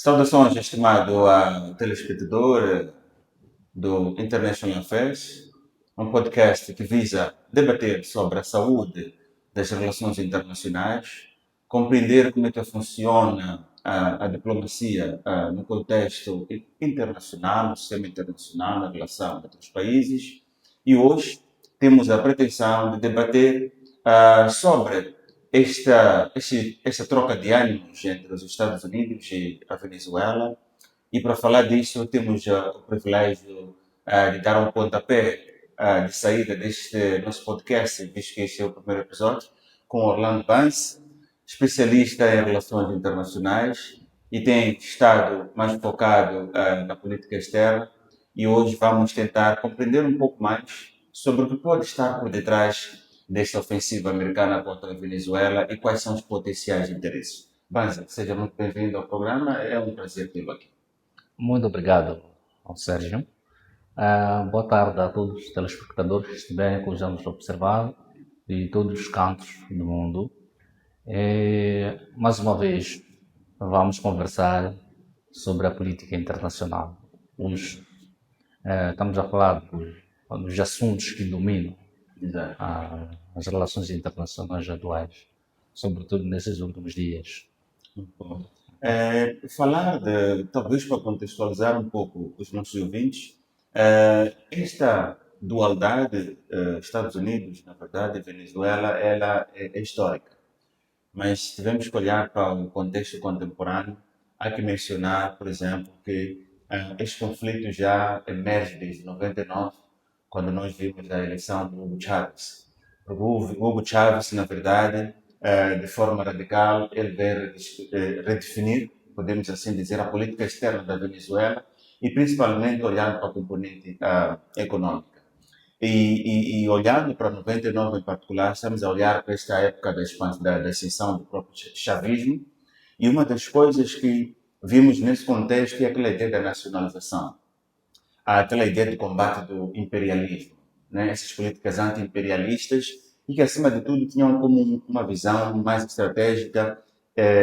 Saudações, estimado telespectador do International Affairs, um podcast que visa debater sobre a saúde das relações internacionais, compreender como é que funciona a diplomacia no contexto internacional, no sistema internacional, na relação entre os países. E hoje temos a pretensão de debater sobre esta troca de ânimos entre os Estados Unidos e a Venezuela. E para falar disso, temos o privilégio de dar um pontapé de saída deste nosso podcast, visto que este é o primeiro episódio, com Orlando Vance, especialista em relações internacionais e tem estado mais focado na política externa. E hoje vamos tentar compreender um pouco mais sobre o que pode estar por detrás desta ofensiva americana contra a Venezuela e quais são os potenciais interesses. Banza, seja muito bem-vindo ao programa, é um prazer tê-lo aqui. Muito obrigado ao Sérgio. Boa tarde a todos os telespectadores que estiverem com nos observar de todos os cantos do mundo. Mais uma vez, vamos conversar sobre a política internacional. Estamos a falar dos assuntos que dominam as relações internacionais atuais, sobretudo nesses últimos dias. Falar talvez para contextualizar um pouco os nossos ouvintes, esta dualidade Estados Unidos, na verdade, e Venezuela, ela é histórica. Mas se tivermos que olhar para o contexto contemporâneo, há que mencionar, por exemplo, que este conflito já emerge desde 99, quando nós vimos a eleição do Hugo Chávez. O Hugo Chávez, na verdade, de forma radical, ele veio redefinir, podemos assim dizer, a política externa da Venezuela e principalmente olhando para a componente econômica. E olhando para 99 em particular, estamos a olhar para esta época da ascensão do próprio chavismo, e uma das coisas que vimos nesse contexto é aquela ideia da nacionalização, aquela ideia de combate do imperialismo, né? Essas políticas anti-imperialistas e que, acima de tudo, tinham como uma visão mais estratégica,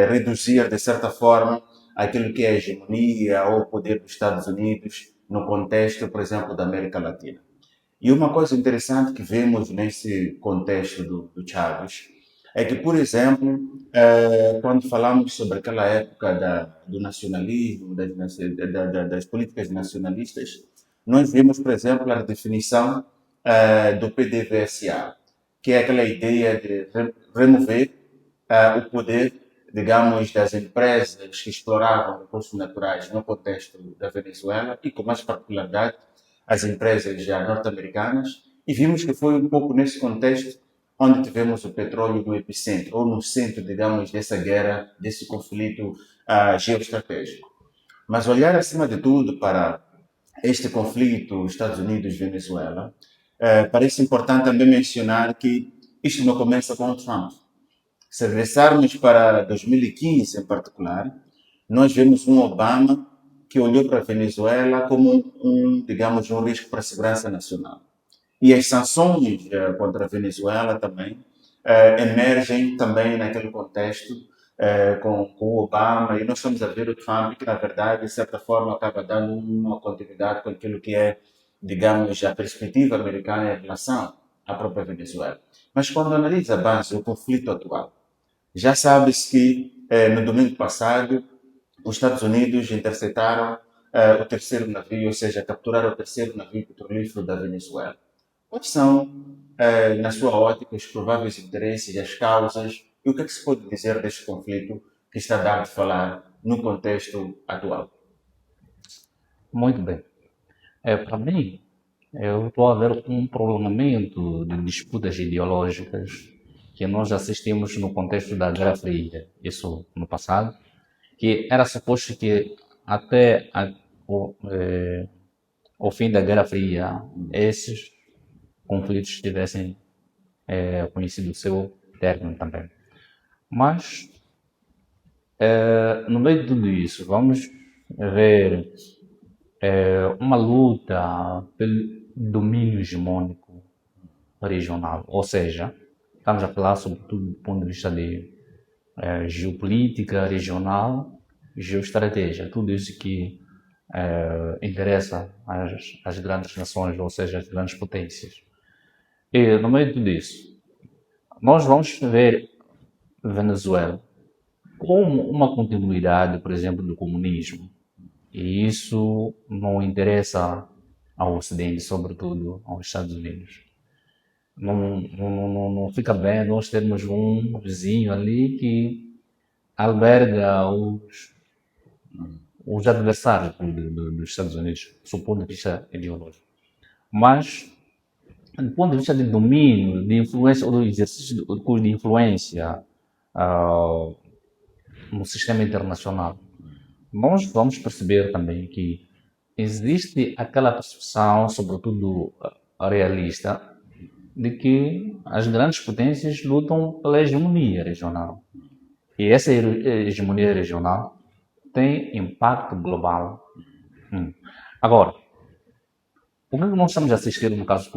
reduzir, de certa forma, aquilo que é a hegemonia ou o poder dos Estados Unidos no contexto, por exemplo, da América Latina. E uma coisa interessante que vemos nesse contexto do Chávez é que, por exemplo, quando falamos sobre aquela época do nacionalismo, das políticas nacionalistas, nós vimos, por exemplo, a definição do PDVSA, que é aquela ideia de remover o poder, digamos, das empresas que exploravam recursos naturais no contexto da Venezuela e, com mais particularidade, as empresas já norte-americanas, e vimos que foi um pouco nesse contexto onde tivemos o petróleo no epicentro, ou no centro, digamos, dessa guerra, desse conflito geoestratégico. Mas olhar, acima de tudo, para este conflito Estados Unidos-Venezuela, parece importante também mencionar que isto não começa com o Trump. Se regressarmos para 2015, em particular, nós vemos um Obama que olhou para a Venezuela como digamos, um risco para a segurança nacional. E as sanções contra a Venezuela também emergem também naquele contexto com o Obama, e nós estamos a ver o Trump que, na verdade, de certa forma, acaba dando uma continuidade com aquilo que é, digamos, a perspectiva americana em relação à própria Venezuela. Mas quando analisa, Banzo, o conflito atual, já sabe-se que no domingo passado os Estados Unidos interceptaram o terceiro navio, ou seja, capturaram o terceiro navio petrolífero da Venezuela. Quais são, na sua ótica, os prováveis interesses, as causas e o que é que se pode dizer deste conflito que está dado de falar no contexto atual? Muito bem. Para mim, eu estou a ver um prolongamento de disputas ideológicas que nós assistimos no contexto da Guerra Fria, isso no passado, que era suposto que até o fim da Guerra Fria, esses conflitos tivessem conhecido o seu término também. Mas, no meio de tudo isso, vamos ver uma luta pelo domínio hegemônico regional, ou seja, estamos a falar sobretudo do ponto de vista de geopolítica regional geoestratégia, tudo isso que interessa às grandes nações, ou seja, às grandes potências. E no meio de tudo isso, nós vamos ver Venezuela como uma continuidade, por exemplo, do comunismo. E isso não interessa ao Ocidente, sobretudo aos Estados Unidos. Não fica bem nós termos um vizinho ali que alberga os adversários dos Estados Unidos, do ponto de vista ideológico. Mas, do ponto de vista de domínio, de influência, ou do exercício de influência no sistema internacional, nós vamos perceber também que existe aquela percepção, sobretudo realista, de que as grandes potências lutam pela hegemonia regional. E essa hegemonia regional tem impacto global. Agora, o que é que nós estamos a assistir no caso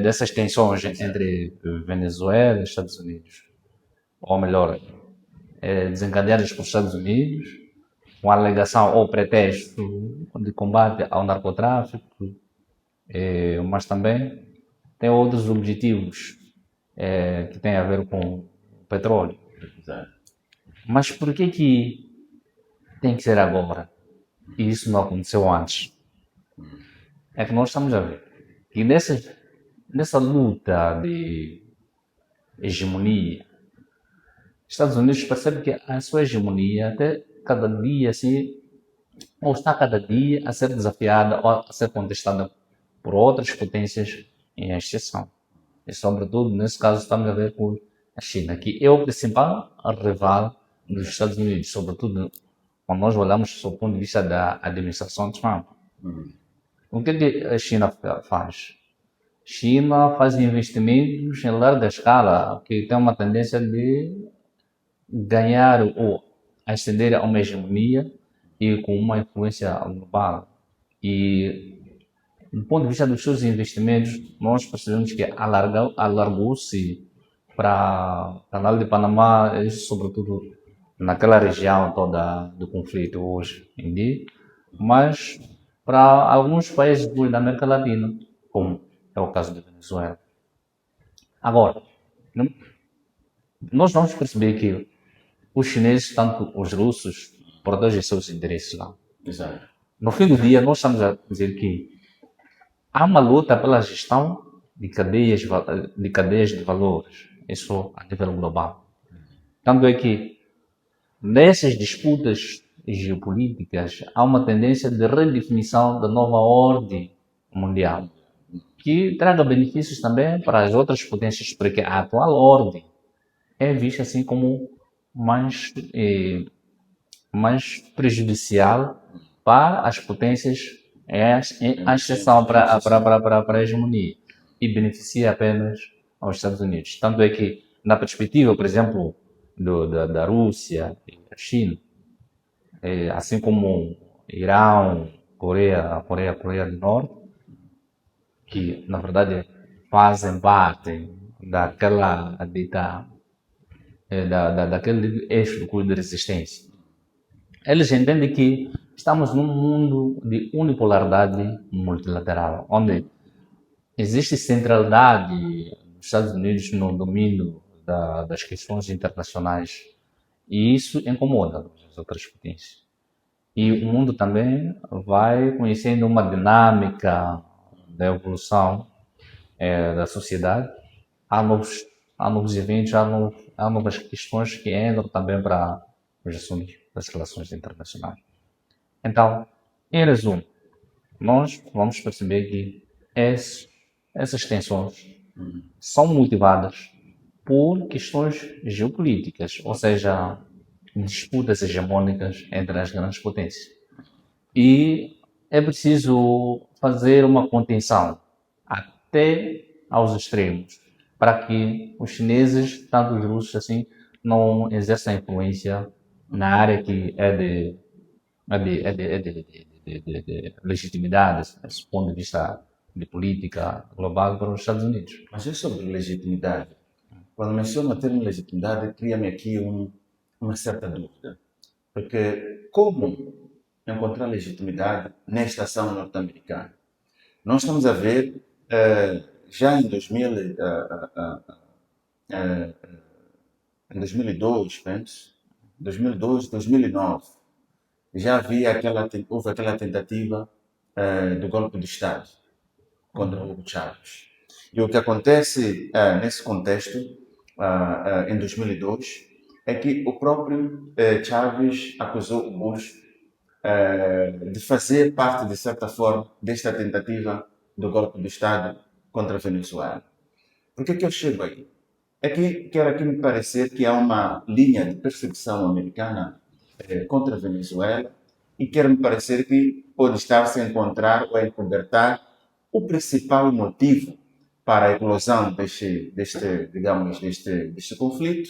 dessas tensões entre Venezuela e Estados Unidos? Ou melhor, desencadeadas pelos Estados Unidos, com a alegação ou pretexto de combate ao narcotráfico, mas também tem outros objetivos que têm a ver com o petróleo. Mas por que tem que ser agora? E isso não aconteceu antes. É que nós estamos a ver que nessa luta de hegemonia, Estados Unidos percebe que a sua hegemonia até cada dia assim, ou está cada dia a ser desafiada ou a ser contestada por outras potências em exceção. E sobretudo, nesse caso, estamos a ver com a China, que é o principal rival dos Estados Unidos, sobretudo quando nós olhamos do ponto de vista da administração Trump. O que a China faz? China faz investimentos em larga escala, que tem uma tendência de ganhar ou ascender a uma hegemonia e com uma influência global. E do ponto de vista dos seus investimentos, nós percebemos que alargou-se para o Canal de Panamá, isso sobretudo naquela região toda do conflito hoje em dia, mas para alguns países da América Latina, como é o caso da Venezuela. Agora, nós vamos perceber que os chineses, tanto os russos, protegem seus interesses lá. Exato. No fim do dia, nós estamos a dizer que há uma luta pela gestão de cadeias de valores, isso a nível global. Tanto é que nessas disputas geopolíticas há uma tendência de redefinição da nova ordem mundial, que traga benefícios também para as outras potências, porque a atual ordem é vista assim como mais prejudicial para as potências, a exceção para a hegemonia, e beneficia apenas aos Estados Unidos. Tanto é que, na perspectiva, por exemplo, da Rússia e da China, assim como Irão, Coreia do Norte, que na verdade fazem parte daquela daquele eixo de resistência. Eles entendem que estamos num mundo de unipolaridade multilateral, onde existe centralidade dos Estados Unidos no domínio das questões internacionais, e isso incomoda as outras potências. E o mundo também vai conhecendo uma dinâmica da evolução da sociedade. Há novos eventos, há novas questões que entram também para os assuntos das relações internacionais. Então, em resumo, nós vamos perceber que essas tensões são motivadas por questões geopolíticas, ou seja, disputas hegemônicas entre as grandes potências. E é preciso fazer uma contenção até aos extremos, para que os chineses, tanto os russos assim, não exerçam influência na área que é de legitimidade, desse ponto de vista de política global para os Estados Unidos. Mas é sobre legitimidade. quando menciono o termo legitimidade, cria-me aqui uma certa dúvida. Porque como encontrar legitimidade nesta ação norte-americana? Nós estamos a ver, já em 2000, em 2002, penso, 2002, 2009, já houve aquela tentativa do golpe de Estado contra o Hugo Chávez. E o que acontece nesse contexto, em 2002, é que o próprio Chávez acusou o Bush de fazer parte, de certa forma, desta tentativa do golpe de Estado contra a Venezuela. Por que eu chego aí? É que quero aqui me parecer que há uma linha de perseguição americana contra a Venezuela e quero me parecer que pode estar-se a encontrar ou a encobertar o principal motivo para a eclosão deste conflito,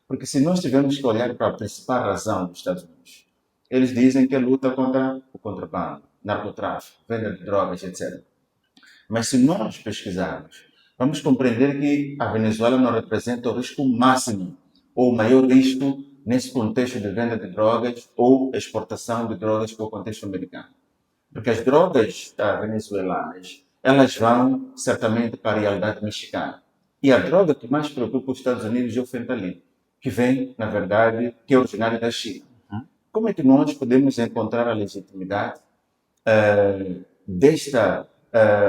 porque se nós tivermos que olhar para a principal razão dos Estados Unidos, eles dizem que é luta contra o contrabando, narcotráfico, venda de drogas, etc. Mas se nós pesquisarmos, vamos compreender que a Venezuela não representa o risco máximo ou o maior risco nesse contexto de venda de drogas ou exportação de drogas para o contexto americano. Porque as drogas venezuelanas, elas vão certamente para a realidade mexicana. E a droga que mais preocupa os Estados Unidos é o fentanilo, que vem, na verdade, que é originário da China. Como é que nós podemos encontrar a legitimidade desta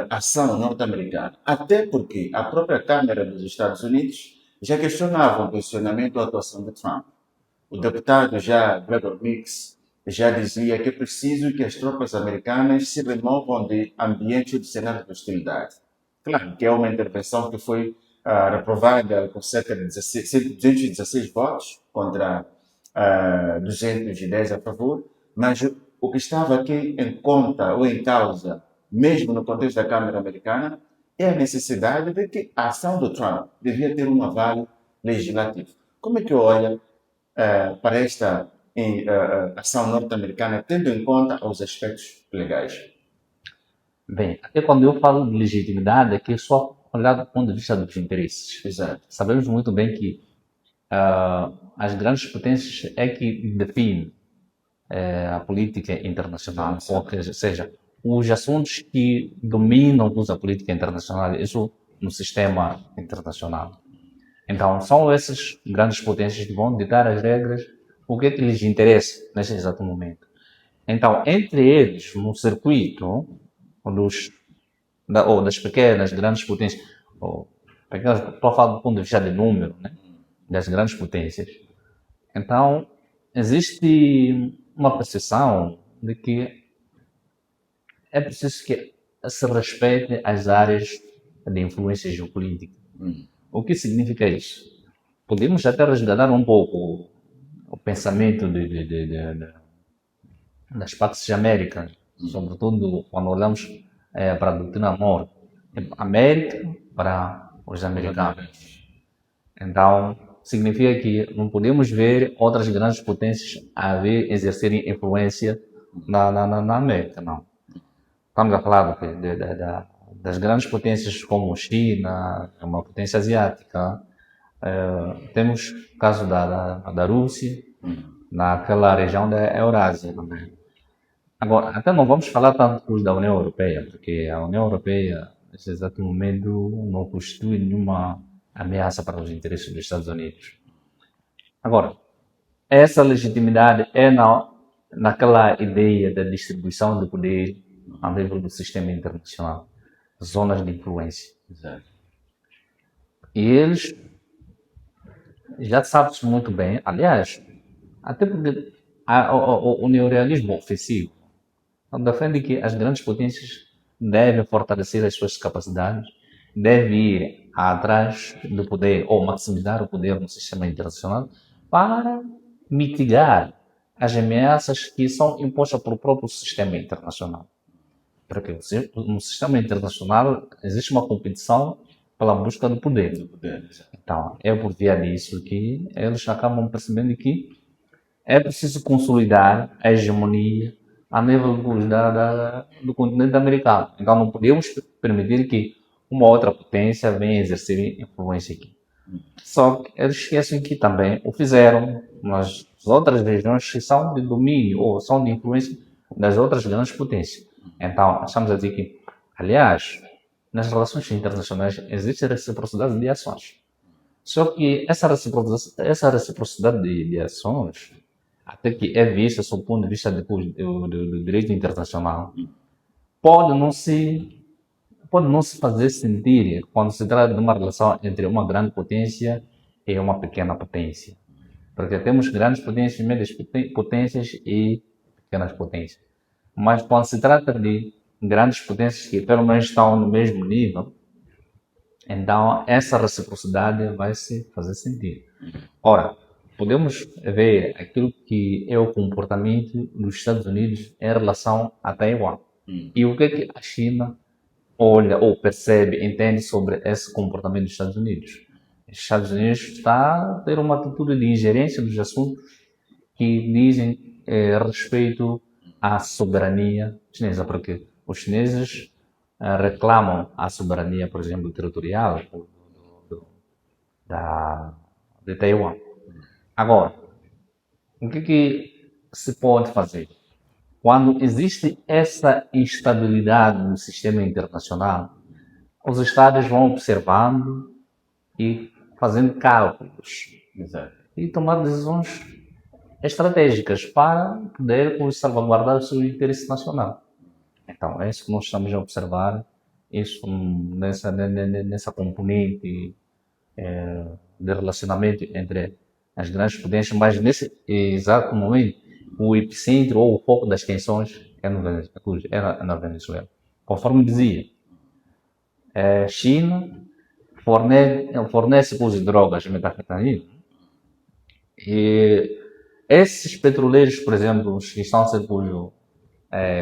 ação norte-americana? Até porque a própria Câmara dos Estados Unidos já questionava o posicionamento da atuação de Trump. O deputado Gregor Meeks já dizia que é preciso que as tropas americanas se removam de ambiente de cenário de hostilidade. Claro que é uma intervenção que foi reprovada com cerca de 216 votos contra 210 a favor, mas o que estava aqui em conta ou em causa, mesmo no contexto da Câmara americana, é a necessidade de que a ação do Trump devia ter um aval legislativo. Como é que olha para esta ação norte-americana, tendo em conta os aspectos legais? Bem, até quando eu falo de legitimidade, é que é só olhar do ponto de vista dos interesses. Exato. Sabemos muito bem que as grandes potências é que definem a política internacional, ou seja, os assuntos que dominam a política internacional, isso no sistema internacional. Então, são essas grandes potências que vão ditar as regras, o que é que lhes interessa nesse exato momento. Então, entre eles, no circuito das pequenas, grandes potências, estou a falar do ponto de vista de número, né, das grandes potências. Então, existe uma percepção de que é preciso que se respeite as áreas de influência geopolítica. O que significa isso? Podemos até resgatar um pouco o pensamento das Pax Américas, sobretudo quando olhamos para a doutrina Monroe. América para os americanos. Então, significa que não podemos ver outras grandes potências exercerem influência na América, não. Estamos a falar das grandes potências como China, uma potência asiática. Temos o caso da Rússia, naquela região da Eurásia também. Agora, até não vamos falar tanto da União Europeia, porque a União Europeia, nesse exato momento, não constitui nenhuma ameaça para os interesses dos Estados Unidos. Agora, essa legitimidade é naquela ideia da distribuição do poder a nível do sistema internacional, zonas de influência. Exato. E eles já sabem muito bem, aliás, até porque o neorrealismo ofensivo defende que as grandes potências devem fortalecer as suas capacidades, devem ir atrás do poder ou maximizar o poder no sistema internacional para mitigar as ameaças que são impostas pelo próprio sistema internacional. Porque no sistema internacional existe uma competição pela busca do poder. Então, é por via disso que eles acabam percebendo que é preciso consolidar a hegemonia a nível do continente americano. Então, não podemos permitir que uma outra potência venha exercer influência aqui. Só que eles esquecem que também o fizeram nas outras regiões que são de domínio ou são de influência das outras grandes potências. Então, estamos a dizer que, aliás, nas relações internacionais existe reciprocidade de ações. Só que essa reciprocidade de ações, até que é vista sob o ponto de vista do direito internacional, pode não se pode não se fazer sentir quando se trata de uma relação entre uma grande potência e uma pequena potência. Porque temos grandes potências, médias potências e pequenas potências. Mas quando se trata de grandes potências que pelo menos estão no mesmo nível, então essa reciprocidade vai se fazer sentir. Ora, podemos ver aquilo que é o comportamento dos Estados Unidos em relação a Taiwan. E o que é que a China olha ou percebe, entende sobre esse comportamento dos Estados Unidos? Os Estados Unidos está a ter uma atitude de ingerência dos assuntos que dizem respeito à soberania chinesa, porque os chineses reclamam a soberania, por exemplo, territorial da, de Taiwan. Agora, o que se pode fazer? Quando existe essa instabilidade no sistema internacional, os Estados vão observando e fazendo cálculos Exato. e tomar decisões estratégicas para poder salvaguardar o seu interesse nacional. Então, é isso que nós estamos a observar, isso nessa componente de relacionamento entre as grandes potências, mas nesse exato momento, o epicentro ou o foco das tensões era na Venezuela. Conforme dizia, a China fornece as drogas metanfetamina e esses petroleiros, por exemplo, que estão a ser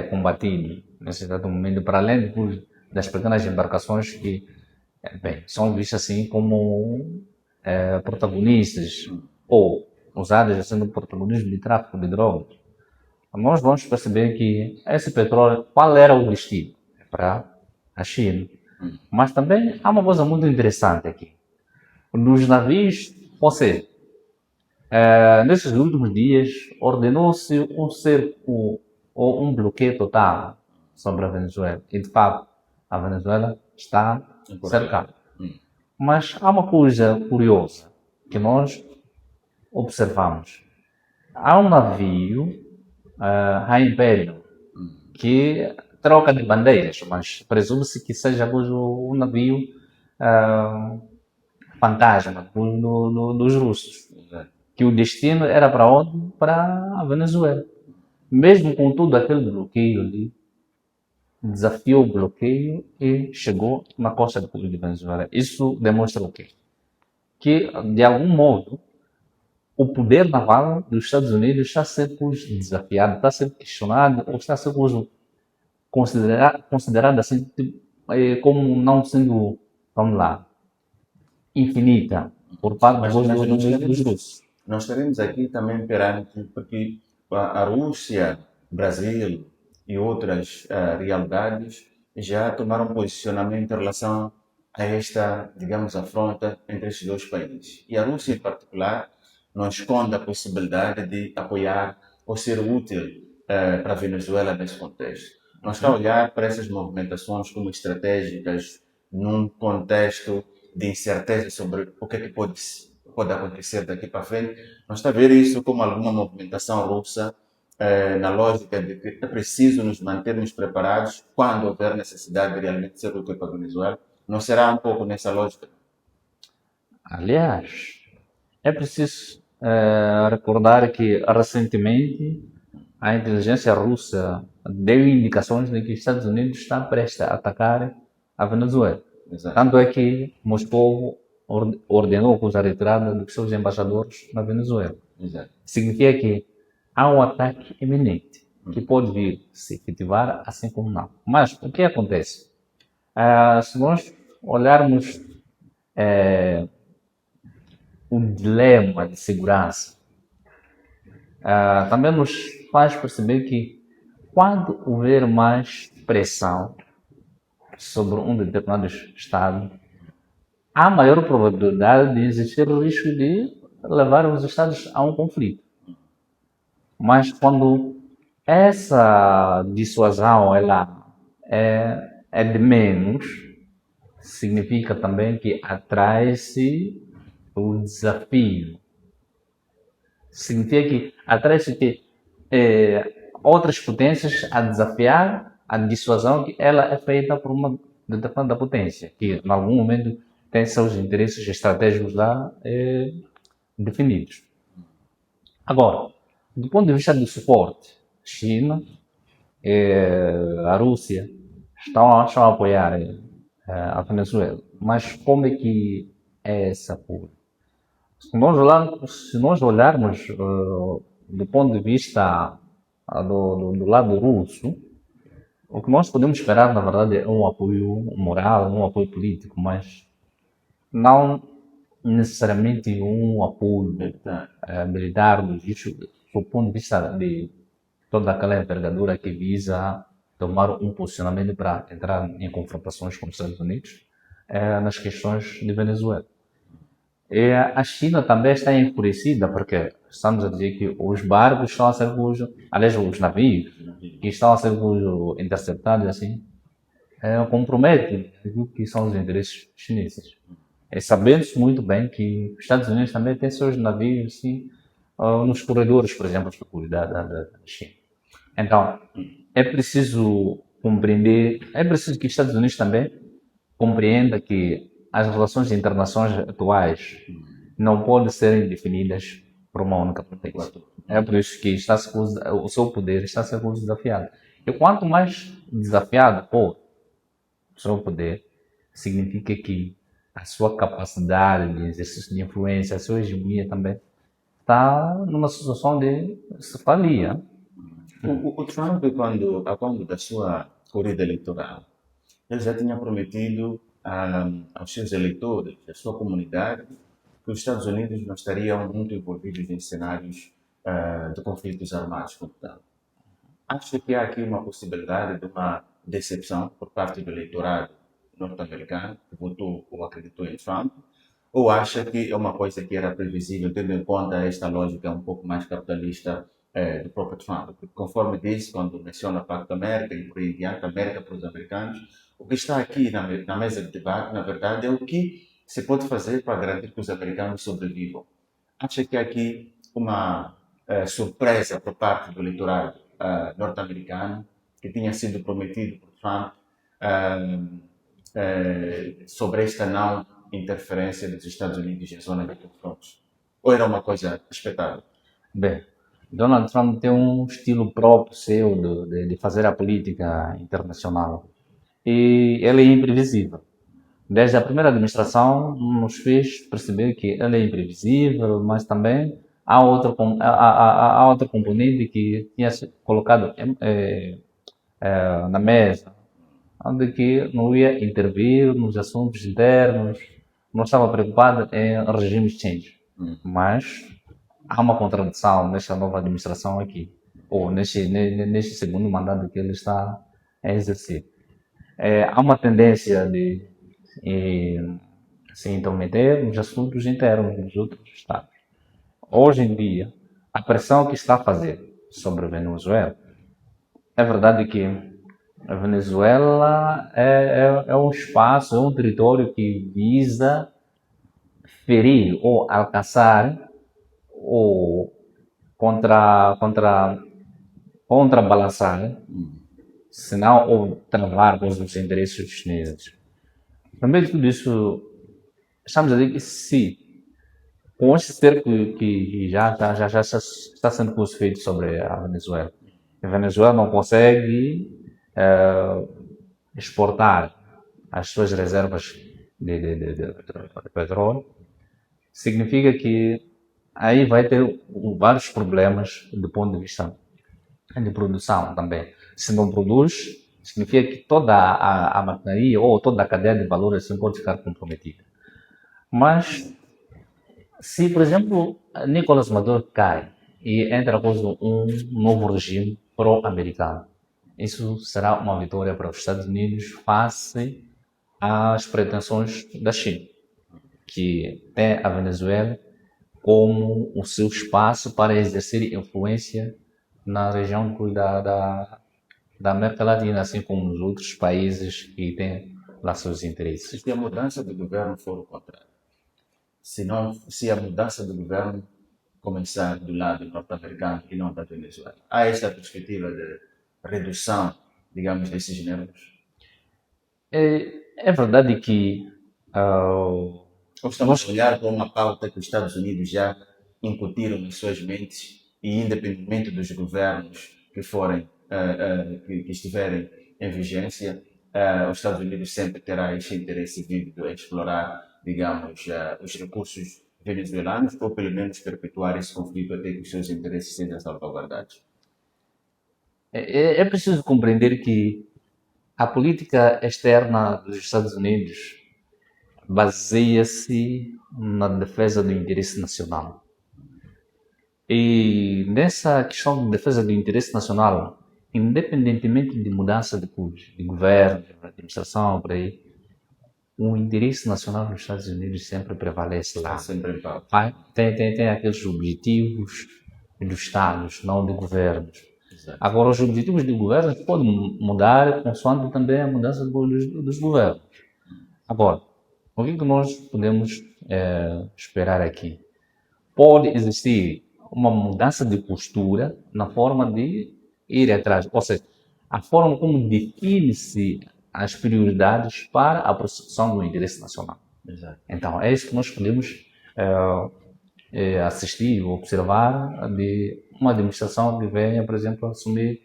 combatidos nesse exato momento, para além das pequenas embarcações que bem, são vistas assim como protagonistas ou usadas sendo protagonistas de tráfico de drogas, nós vamos perceber que esse petróleo, qual era o destino? Para a China. Mas também há uma coisa muito interessante aqui. Nos navios, ou seja, nesses últimos dias, ordenou-se um cerco ou um bloqueio total sobre a Venezuela. E, de fato, a Venezuela está cercada. Mas há uma coisa curiosa que nós observamos. Há um navio, a Império, que troca de bandeiras, mas presume-se que seja um navio fantasma dos russos. Que o destino era para onde? Para a Venezuela. Mesmo com todo aquele bloqueio ali, desafiou o bloqueio e chegou na costa de Venezuela. Isso demonstra o quê? Que, de algum modo, o poder naval dos Estados Unidos está a ser desafiado, está a ser questionado, ou está a ser considerado assim, como não sendo, vamos lá, infinita por parte dos russos. Nós estaremos aqui também perante, porque a Rússia, Brasil e outras realidades já tomaram posicionamento em relação a esta, digamos, afronta entre estes dois países. E a Rússia, em particular, não esconde a possibilidade de apoiar ou ser útil para a Venezuela nesse contexto. Nós estamos a olhar para essas movimentações como estratégicas num contexto de incerteza sobre o que é que pode acontecer daqui para frente. Nós estamos a ver isso como alguma movimentação russa na lógica de que é preciso nos mantermos preparados quando houver necessidade de realmente ser útil para a Venezuela. Não será um pouco nessa lógica? Aliás, é preciso recordar que recentemente a inteligência russa deu indicações de que os Estados Unidos estão prestes a atacar a Venezuela. Exato. Tanto é que Moscou ordenou a retirada dos seus embaixadores na Venezuela. Exato. Significa que há um ataque iminente que pode vir se efetivar, assim como não. Mas o que acontece? Se nós olharmos o dilema de segurança, também nos faz perceber que quando houver mais pressão sobre um determinado Estado, há maior probabilidade de existir o risco de levar os Estados a um conflito. Mas quando essa dissuasão ela é de menos, significa também que atrai-se o desafio. Significa que atrai-se que outras potências a desafiar a dissuasão que ela é feita por uma determinada potência, que em algum momento tem seus interesses estratégicos lá definidos. Agora, do ponto de vista do suporte, China, a Rússia estão a apoiar a Venezuela. Mas como é que é esse apoio? Se nós olharmos do ponto de vista do lado russo, o que nós podemos esperar, na verdade, é um apoio moral, um apoio político, mas não necessariamente um apoio militar, logístico, do ponto de vista de toda aquela envergadura que visa tomar um posicionamento para entrar em confrontações com os Estados Unidos nas questões de Venezuela. E a China também está enfurecida porque estamos a dizer que os barcos estão a ser aliás, os navios que estão a ser interceptados assim, comprometem o que são os interesses chineses. E sabendo-se muito bem que os Estados Unidos também têm seus navios assim, nos corredores, por exemplo, da China. Então, é preciso compreender, é preciso que os Estados Unidos também compreenda que as relações internacionais atuais não podem ser definidas por uma única potência. É por isso que o seu poder está a ser desafiado. E quanto mais desafiado for o seu poder, significa que a sua capacidade de exercício de influência, a sua hegemonia também está numa situação de cefalia. O Trump, quando da sua corrida eleitoral, ele já tinha prometido aos seus eleitores, à sua comunidade, que os Estados Unidos não estariam muito envolvidos em cenários de conflitos armados como tal. Acha que há aqui uma possibilidade de uma decepção por parte do eleitorado norte-americano que votou ou acreditou em Trump? Ou acha que é uma coisa que era previsível, tendo em conta esta lógica um pouco mais capitalista do próprio Trump? Porque, conforme disse, quando menciona a Pacto América e por aí adiante, América para os americanos, o que está aqui na mesa de debate, na verdade, é o que se pode fazer para garantir que os americanos sobrevivam. Acha que há aqui uma surpresa por parte do eleitorado norte-americano que tinha sido prometido por Trump sobre esta não interferência dos Estados Unidos em zona de confrontos? Ou era uma coisa expectável? Bem, Donald Trump tem um estilo próprio seu de fazer a política internacional e ele é imprevisível. Desde a primeira administração nos fez perceber que ele é imprevisível, mas também há outra componente que tinha sido colocado na mesa, onde que não ia intervir nos assuntos internos, não estava preocupado em regimes change. Mas há uma contradição nesta nova administração aqui, ou neste segundo mandato que ele está a exercer. Há uma tendência de se intrometer nos assuntos internos dos outros estados. Hoje em dia, a pressão que está a fazer sobre a Venezuela, é verdade que a Venezuela é um espaço, é um território que visa ferir ou alcançar ou contrabalançar, senão ou travar com os interesses chineses. No meio de tudo isso, estamos a dizer que se com este cerco que já está sendo feito sobre a Venezuela não consegue exportar as suas reservas de petróleo, significa que aí vai ter vários problemas do ponto de vista de produção também. Se não produz, significa que toda a maquinaria ou toda a cadeia de valor assim pode ficar comprometida. Mas, se, por exemplo, Nicolás Maduro cai e entra com um novo regime pró-americano, isso será uma vitória para os Estados Unidos face às pretensões da China. que tem a Venezuela como o seu espaço para exercer influência na região da América Latina, assim como os outros países que têm lá seus interesses. Se a mudança do governo for o contrário, se a mudança do governo começar do lado norte-americano e não da Venezuela, há esta perspectiva de redução, digamos, desses nervos? É verdade que Ou estamos a olhar para uma pauta que os Estados Unidos já incutiram nas suas mentes e, independentemente dos governos que forem, que estiverem em vigência, os Estados Unidos sempre terá este interesse vívido em explorar, digamos, os recursos venezuelanos ou pelo menos perpetuar esse conflito até que os seus interesses sejam salvaguardados. é preciso compreender que a política externa dos Estados Unidos baseia-se na defesa do interesse nacional. E nessa questão de defesa do interesse nacional, independentemente de mudança de governo, de administração, por aí, o interesse nacional dos Estados Unidos sempre prevalece Está lá. sempre em pauta. Tem aqueles objetivos dos Estados, não de governos. Exato. Agora, os objetivos de governos podem mudar consoante também a mudança dos governos. Agora, o que nós podemos esperar aqui? Pode existir uma mudança de postura na forma de ir atrás, ou seja, a forma como define-se as prioridades para a proteção do interesse nacional. Exato. Então, é isso que nós podemos assistir, observar de uma administração que venha, por exemplo, assumir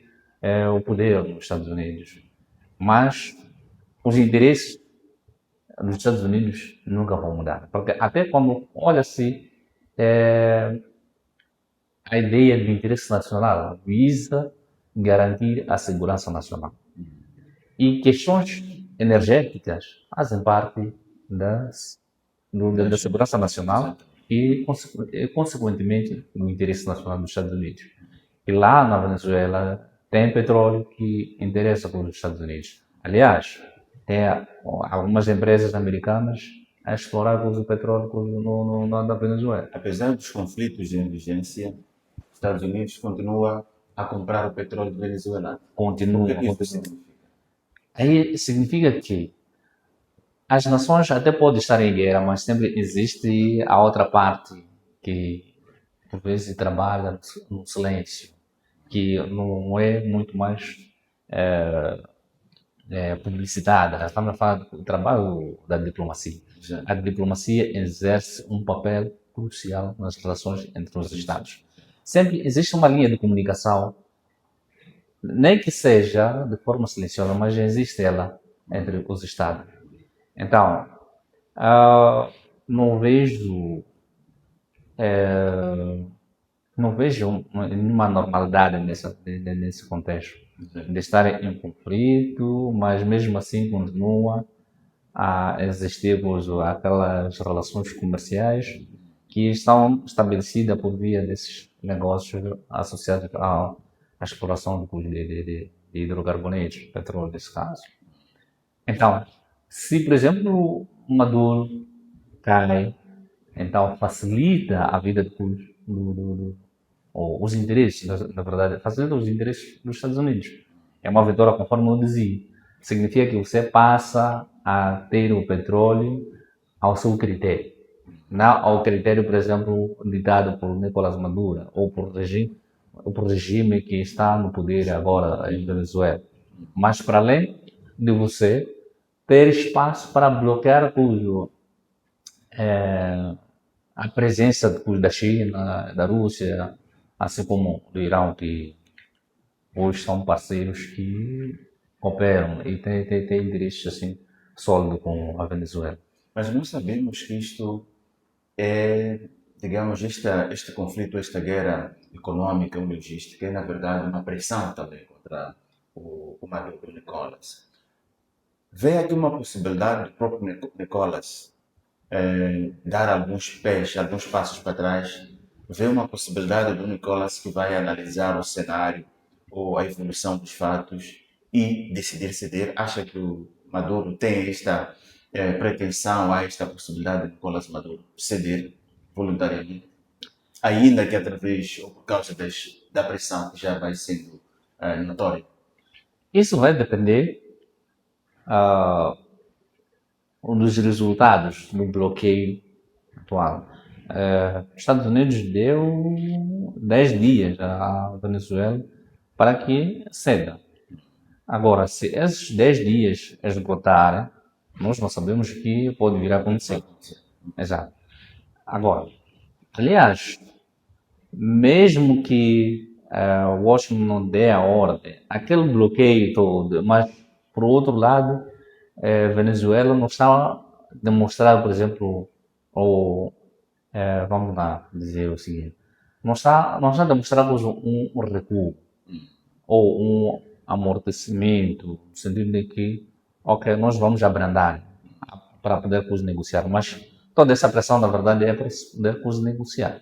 o poder nos Estados Unidos. Mas os interesses dos Estados Unidos nunca vão mudar. Porque até quando olha-se a ideia do interesse nacional visa garantir a segurança nacional. E questões energéticas fazem parte da segurança nacional e, consequentemente, do interesse nacional dos Estados Unidos. E lá na Venezuela tem petróleo que interessa para os Estados Unidos. Aliás, tem algumas empresas americanas a explorar o petróleo na Venezuela. Apesar dos conflitos em vigência, os Estados Unidos continua a comprar o petróleo venezuelano. Continua. O que é que isso significa? Aí significa que as nações até podem estar em guerra, mas sempre existe a outra parte que, por vezes, trabalha no silêncio, que não é muito mais publicitada. Estamos a falar do trabalho da diplomacia. Já. A diplomacia exerce um papel crucial nas relações entre os Estados. Sempre existe uma linha de comunicação, nem que seja de forma silenciosa, mas existe ela entre os Estados. Então, não vejo nenhuma normalidade nesse contexto de estar em conflito, mas mesmo assim continua a existir aquelas relações comerciais que estão estabelecidas por via desses negócios associados à exploração de hidrocarbonetos, petróleo nesse caso. Então, se por exemplo Maduro cai, então facilita a vida ou os interesses, na verdade, facilita os interesses dos Estados Unidos. É uma vitória, conforme eu dizia. Significa que você passa a ter o petróleo ao seu critério, não ao critério, por exemplo, ditado por Nicolás Maduro ou por regime que está no poder agora em Venezuela. Mas para além de você ter espaço para bloquear a presença da China, da Rússia, assim como do Irã, que hoje são parceiros que cooperam e têm interesses assim, sólidos com a Venezuela. Mas nós sabemos que isto é, digamos, este conflito, esta guerra econômica e logística é, na verdade, uma pressão também contra o Maduro Nicolás. Vê aqui uma possibilidade do próprio Nicolás dar alguns passos para trás. Vê uma possibilidade do Nicolás que vai analisar o cenário ou a evolução dos fatos e decidir ceder. Acha que o Maduro tem pretensão a esta possibilidade de Nicolás Maduro ceder voluntariamente, ainda que através ou por causa da pressão que já vai sendo notória? Isso vai depender ah, dos resultados do bloqueio atual. Os Estados Unidos deu 10 dias à Venezuela para que ceda. Agora, se esses 10 dias esgotarem, nós não sabemos o que pode vir a acontecer. Exato. Agora, aliás, mesmo que Washington não dê a ordem, aquele bloqueio todo, mas por outro lado, Venezuela não está a demonstrar, por exemplo, ou vamos lá dizer o seguinte, não está a demonstrar um recuo ou um amortecimento, no sentido de que, ok, nós vamos abrandar para poder negociar, mas toda essa pressão, na verdade, é para se poder negociar.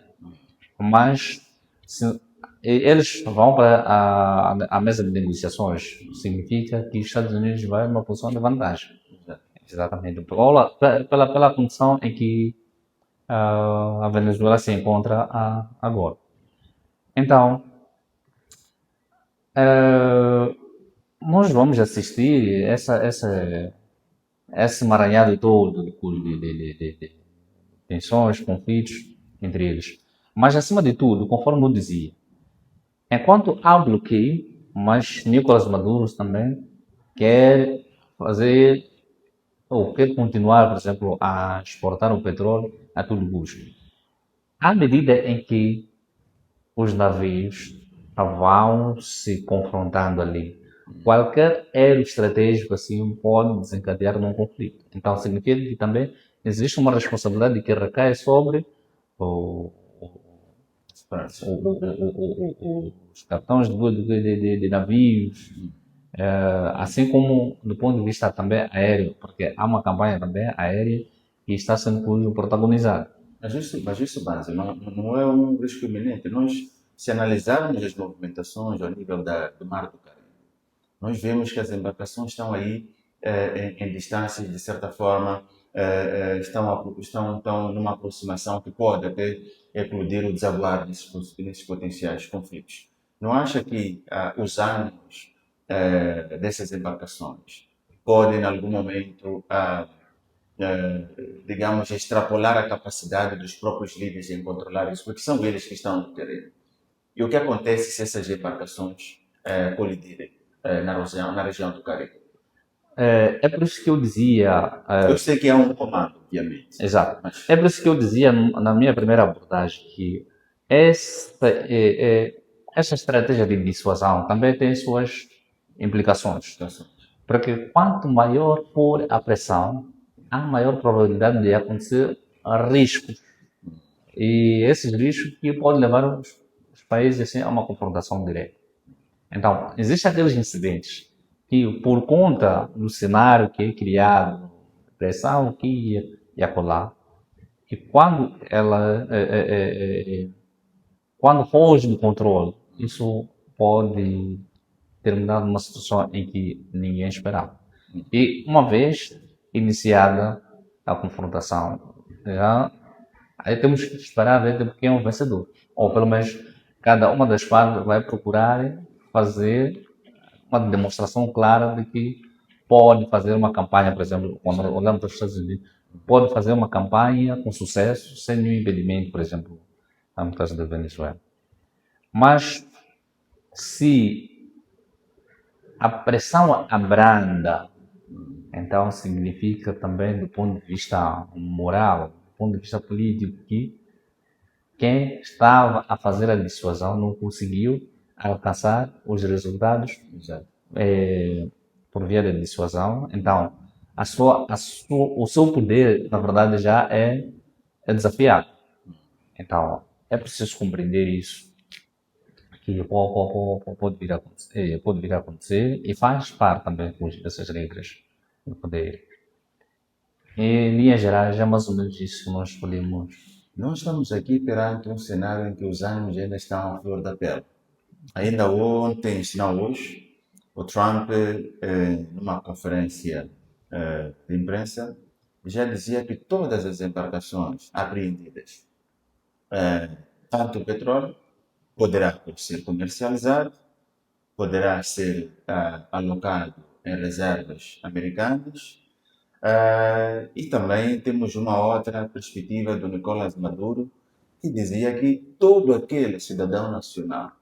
Mas se eles vão para a mesa de negociações, significa que os Estados Unidos vai numa posição de vantagem. Exatamente. Pela condição em que a Venezuela se encontra agora. Então, nós vamos assistir esse emaranhado todo de tensões, conflitos entre eles. Mas, acima de tudo, conforme eu dizia, enquanto há bloqueio, mas Nicolás Maduro também quer fazer ou quer continuar, por exemplo, a exportar o petróleo a todo custo. À medida em que os navios vão se confrontando ali, qualquer erro estratégico assim pode desencadear num conflito. Então significa que também existe uma responsabilidade que recai sobre os capitães de navios, assim como do ponto de vista também aéreo, porque há uma campanha também aérea que está sendo protagonizada. Mas isso, base, não é um risco iminente. Nós, se analisarmos as movimentações ao nível do Mar do Caribe, nós vemos que as embarcações estão aí em distâncias, de certa forma, estão numa aproximação que pode até eclodir o desaguar nesses potenciais conflitos. Não acha que os ânimos dessas embarcações podem, em algum momento, digamos, extrapolar a capacidade dos próprios líderes em controlar isso, porque são eles que estão no terreno? E o que acontece se essas embarcações colidirem na região do Caribe? É por isso que eu dizia. Eu sei que é um comando, obviamente. Exato. Mas É por isso que eu dizia na minha primeira abordagem que essa estratégia de dissuasão também tem suas implicações. Porque quanto maior for a pressão, há maior probabilidade de acontecer riscos. E esses riscos que podem levar os países assim, a uma confrontação direta. Então, existem aqueles incidentes que, por conta do cenário que é criado, pressão que ia colar, e quando ela quando foge do controle, isso pode terminar numa situação em que ninguém esperava. E uma vez iniciada a confrontação, aí temos que esperar ver quem é o vencedor. Ou pelo menos cada uma das partes vai procurar fazer uma demonstração clara de que pode fazer uma campanha, por exemplo, quando olhamos para os Estados Unidos, pode fazer uma campanha com sucesso, sem nenhum impedimento, por exemplo, no caso da Venezuela. Mas se a pressão abranda, então significa também, do ponto de vista moral, do ponto de vista político, que quem estava a fazer a dissuasão não conseguiu alcançar os resultados por via da dissuasão. Então, o seu poder, na verdade, já é desafiado. Então, é preciso compreender isso, que pode vir a acontecer e faz parte também dessas regras do poder. Em linhas gerais, é mais ou menos isso que nós podemos. nós estamos aqui perante um cenário em que os ânimos ainda estão à flor da pele. Ainda ontem, se não hoje, o Trump, numa conferência de imprensa, já dizia que todas as embarcações apreendidas, tanto o petróleo, poderá ser comercializado, poderá ser alocado em reservas americanas. E também temos uma outra perspectiva do Nicolás Maduro, que dizia que todo aquele cidadão nacional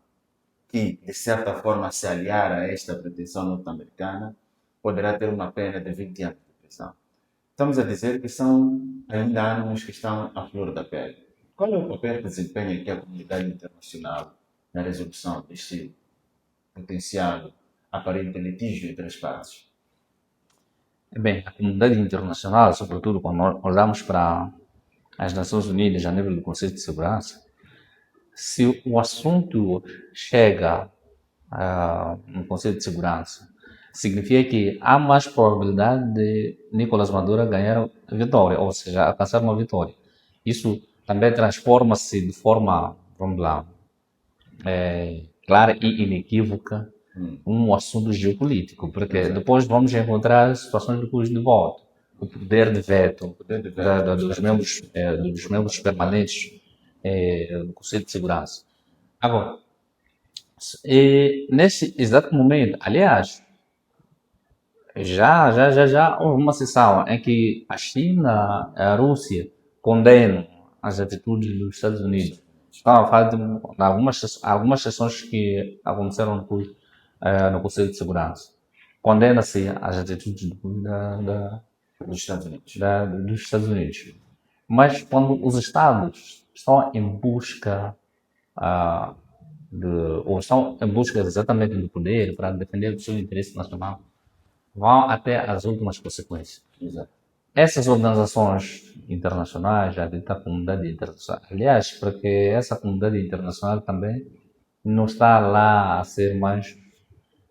que, de certa forma, se aliar a esta pretensão norte-americana, poderá ter uma pena de 20 anos de prisão. Estamos a dizer que são ainda anos que estão à flor da pele. Qual é o papel que desempenha aqui a comunidade internacional na resolução deste potencial aparente litígio entre as partes? Bem, a comunidade internacional, sobretudo quando olhamos para as Nações Unidas a nível do Conselho de Segurança, se o assunto chega no Conselho de Segurança, significa que há mais probabilidade de Nicolás Maduro ganhar a vitória, ou seja, alcançar uma vitória. Isso também transforma-se de forma, vamos lá, clara e inequívoca um assunto geopolítico, porque Exato. depois vamos encontrar situações de custo de voto, o poder de veto Poder de veto dos membros permanentes do Conselho de Segurança. Agora, nesse exato momento, aliás, já houve uma sessão em que a China e a Rússia condenam as atitudes dos Estados Unidos. Estava a falar de algumas sessões que aconteceram no Conselho de Segurança. Condena-se as atitudes dos Estados Unidos. dos Estados Unidos. Mas quando os Estados estão em busca ou estão em busca exatamente do poder para defender o seu interesse nacional, vão até as últimas consequências. Exato. Essas organizações internacionais, a dita comunidade internacional, aliás, porque essa comunidade internacional também não está lá a ser mais,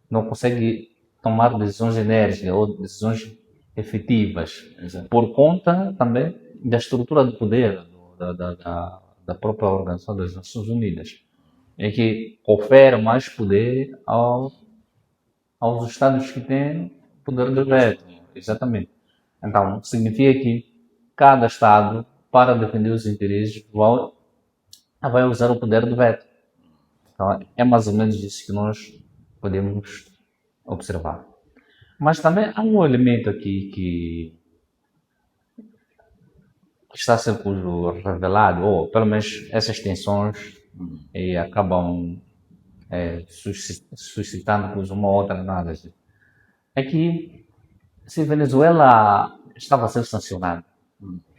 não consegue tomar decisões enérgicas ou decisões efetivas, Exato. por conta também da estrutura do poder da própria Organização das Nações Unidas, em que confere mais poder aos Estados que têm poder de veto. Exatamente. Então, significa que cada Estado, para defender os interesses, vai usar o poder de veto. Então, é mais ou menos isso que nós podemos observar. Mas também há um elemento aqui que está sendo revelado, ou pelo menos essas tensões acabam suscitando uma outra análise. É que se Venezuela estava a ser sancionada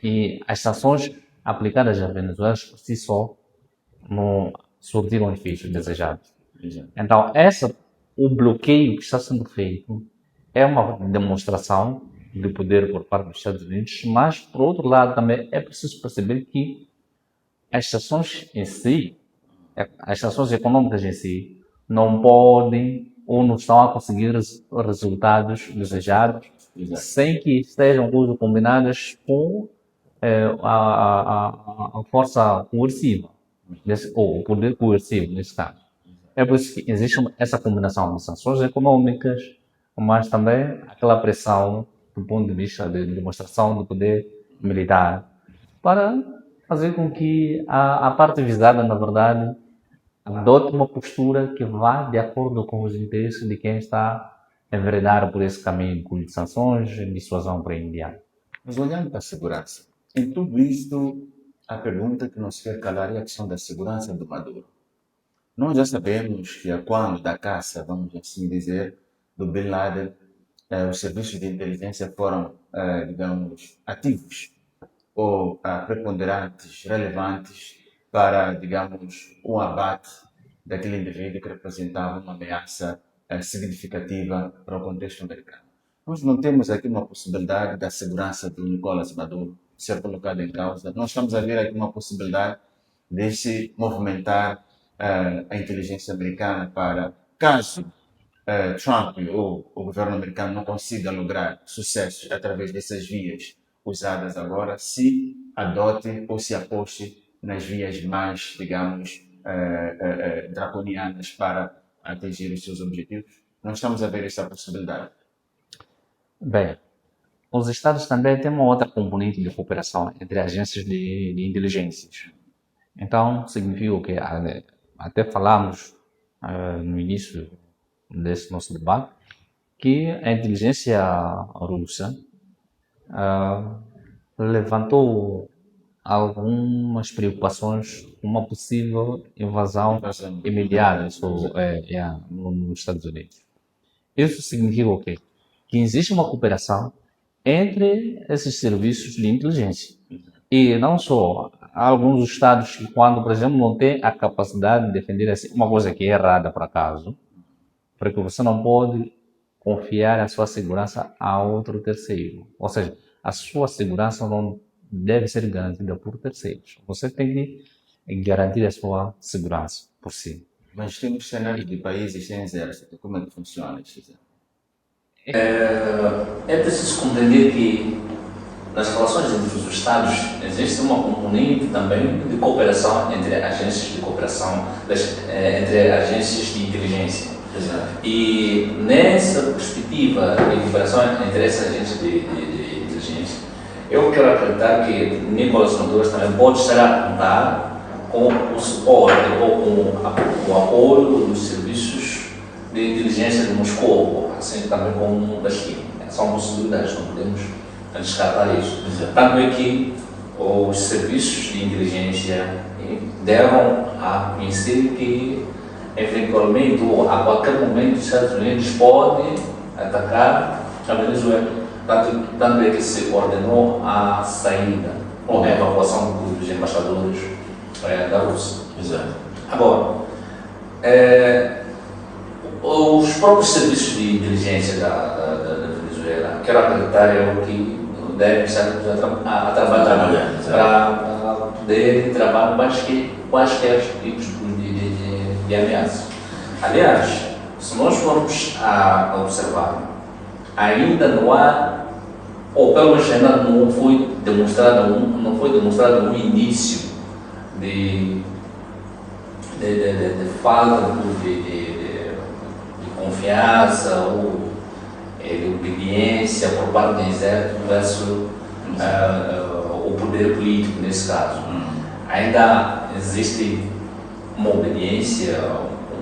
e as sanções aplicadas à Venezuela por si só não surtiram efeitos desejados. Exato. Então, o bloqueio que está sendo feito é uma demonstração de poder por parte dos Estados Unidos, mas, por outro lado, também é preciso perceber que as sanções em si, as sanções econômicas em si, não podem ou não estão a conseguir resultados desejados Exato. sem que estejam combinadas com a força coerciva, ou o poder coercivo, nesse caso. É por isso que existe essa combinação de sanções econômicas, mas também aquela pressão do ponto de vista de demonstração do poder militar, para fazer com que a parte visada, na verdade, adote uma postura que vá de acordo com os interesses de quem está a enveredar por esse caminho de sanções e dissuasão para imediato. Mas olhando para a segurança, em tudo isto, a pergunta que nos quer calar é a questão da segurança do Maduro. Nós já sabemos que quando da caça, vamos assim dizer, do Bin Laden, os serviços de inteligência foram, digamos, ativos ou preponderantes, relevantes para, digamos, o abate daquele indivíduo que representava uma ameaça significativa para o contexto americano. Nós não temos aqui uma possibilidade da segurança do Nicolás Maduro ser colocada em causa. Nós estamos a ver aqui uma possibilidade de se movimentar a inteligência americana para, caso Trump ou o governo americano não consiga lograr sucessos através dessas vias usadas agora, se adote ou se aposte nas vias mais, digamos, draconianas para atingir os seus objetivos. Nós estamos a ver essa possibilidade. Bem, os Estados também têm uma outra componente de cooperação entre agências de inteligências. Então, significa que até falamos no início desse nosso debate que a inteligência russa levantou algumas preocupações com uma possível invasão imediata nos Estados Unidos. Isso significa o quê? Que existe uma cooperação entre esses serviços de inteligência. E não só, há alguns estados que, quando, por exemplo, não têm a capacidade de defender assim, uma coisa que é errada, por acaso, porque você não pode confiar a sua segurança a outro terceiro. Ou seja, a sua segurança não deve ser garantida por terceiros. Você tem que garantir a sua segurança por si. Mas temos cenários de países sem exército. Como é que funciona isso? É preciso compreender que nas relações entre os Estados existe uma componente também de cooperação entre agências de cooperação, entre agências de inteligência. Exato. E nessa perspectiva de cooperação entre essas agências de inteligência, eu quero acreditar que Nicolas Maduro também pode estar a contar com o suporte ou com o apoio dos serviços de inteligência de Moscou, assim também como da China. São possibilidades, não podemos descartar isso. Exato. Tanto é que os serviços de inteligência deram a conhecer que, eventualmente, ou a qualquer momento, os Estados Unidos podem atacar a Venezuela. Tanto é que se ordenou a saída ou a evacuação dos embaixadores da Rússia. Exato. Agora, os próprios serviços de inteligência da Venezuela, quero acreditar, é o que devem estar a trabalhar para poder trabalhar quaisquer tipos de ameaças. Aliás, se nós formos a observar, ainda não há, ou pelo menos ainda não foi demonstrado um início de falta de confiança ou de obediência por parte do exército versus o poder político nesse caso. Ainda existe uma obediência,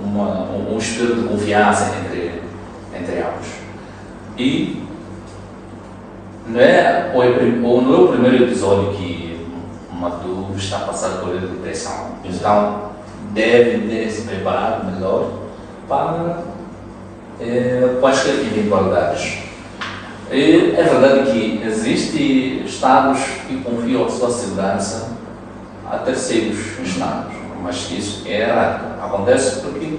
um espírito de confiança entre ambos. E não é o primeiro episódio que Maduro está passando por depressão. Então, deve se preparar melhor para quaisquer eventualidades. E é verdade que existem estados que confiam a sua segurança a terceiros estados, mas isso é errado. Acontece porque,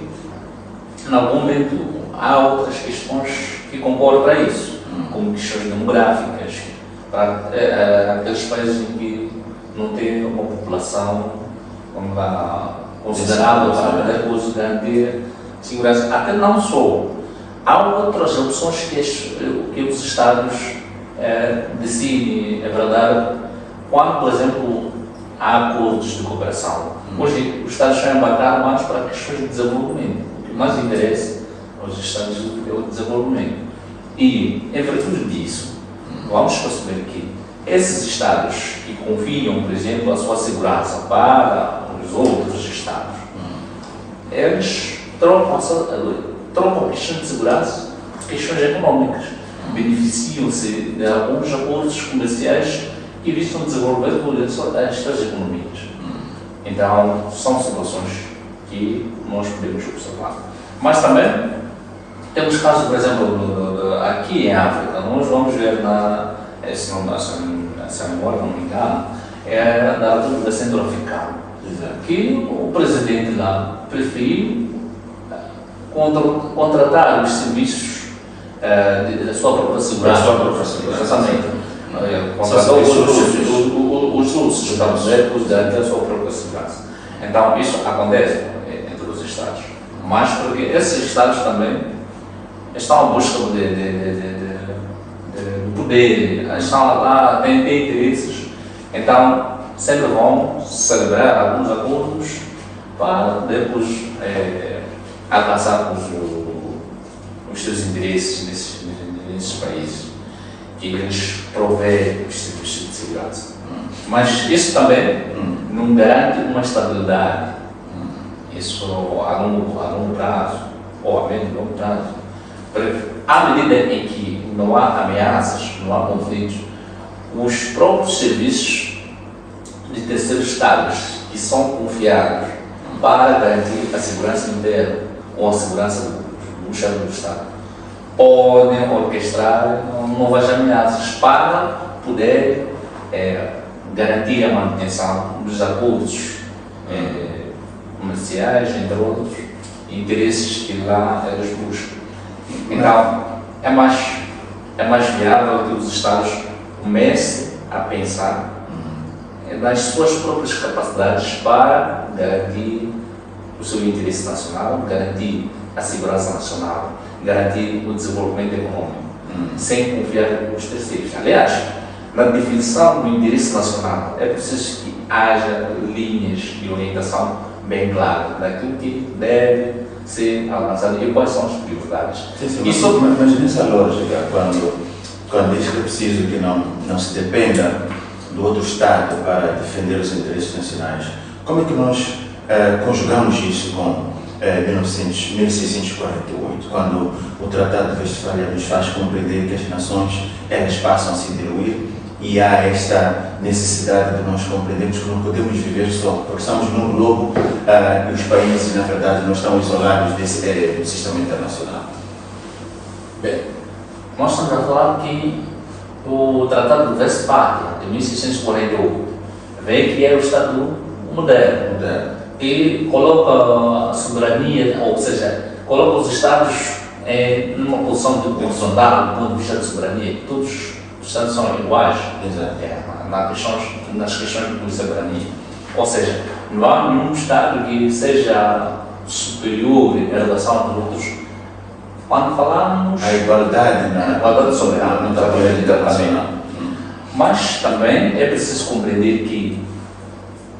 em algum momento, há outras questões que concorrem para isso, como questões demográficas, para aqueles países em que não tem uma população considerável para poder garantir segurança. Até não só. Há outras opções que os Estados decidem, é verdade, quando, por exemplo, há acordos de cooperação. Hoje, os Estados só embarcaram mais para questões de desenvolvimento. O que mais interessa aos Estados é o desenvolvimento. E, em virtude disso, vamos perceber que esses Estados que confiam, por exemplo, a sua segurança para os outros Estados, eles trocam a questão de segurança por questões econômicas. Beneficiam-se de alguns acordos comerciais que visam desenvolver por estas economias. Então, são situações que nós podemos observar. Mas também temos casos, por exemplo, aqui em África, nós vamos ver se a memória não me engano, é da República Centro-Africana, que o presidente lá preferiu contratar os serviços da sua própria segurança. Exatamente. Contratou os russos, estamos a garantir a sua própria segurança. Então, isso acontece entre os Estados. Mas porque esses Estados também estão à busca de poder, estão lá, têm interesses, então sempre vão celebrar alguns acordos para depois alcançar os seus interesses nesses países. que eles provêem os serviços de segurança. Mas isso também não garante uma estabilidade. Isso a longo prazo, ou a médio e longo prazo. À medida em que não há ameaças, não há conflitos, os próprios serviços de terceiros estados que são confiados para garantir a segurança interna ou a segurança do chefe do Estado podem orquestrar novas ameaças para poder garantir a manutenção dos acordos comerciais, entre outros, interesses que lá eles buscam. Então, é mais viável que os Estados comecem a pensar nas suas próprias capacidades para garantir o seu interesse nacional, garantir a segurança nacional, garantir o desenvolvimento econômico, sem confiar nos terceiros. Aliás, na definição do interesse nacional, é preciso que haja linhas de orientação bem claras daquilo que deve ser alcançado e quais são as prioridades. Mas nessa lógica, quando diz que é preciso que não se dependa do outro Estado para defender os interesses nacionais, como é que nós conjugamos isso com 1648, quando o Tratado de Westfália nos faz compreender que as nações elas passam a se diluir e há esta necessidade de nós compreendermos que não podemos viver só, porque estamos num globo e os países, na verdade, não estão isolados do sistema internacional. Bem, nós estamos a falar que o Tratado de Westfália, de 1648, veio criar o Estado moderno e coloca a soberania, ou seja, coloca os Estados numa posição de horizontal do ponto de vista de soberania, que todos os Estados são iguais nas questões de soberania. Ou seja, não há nenhum Estado que seja superior em relação a outros. Quando falamos a igualdade soberana, no trabalho internacional. Mas também é preciso compreender que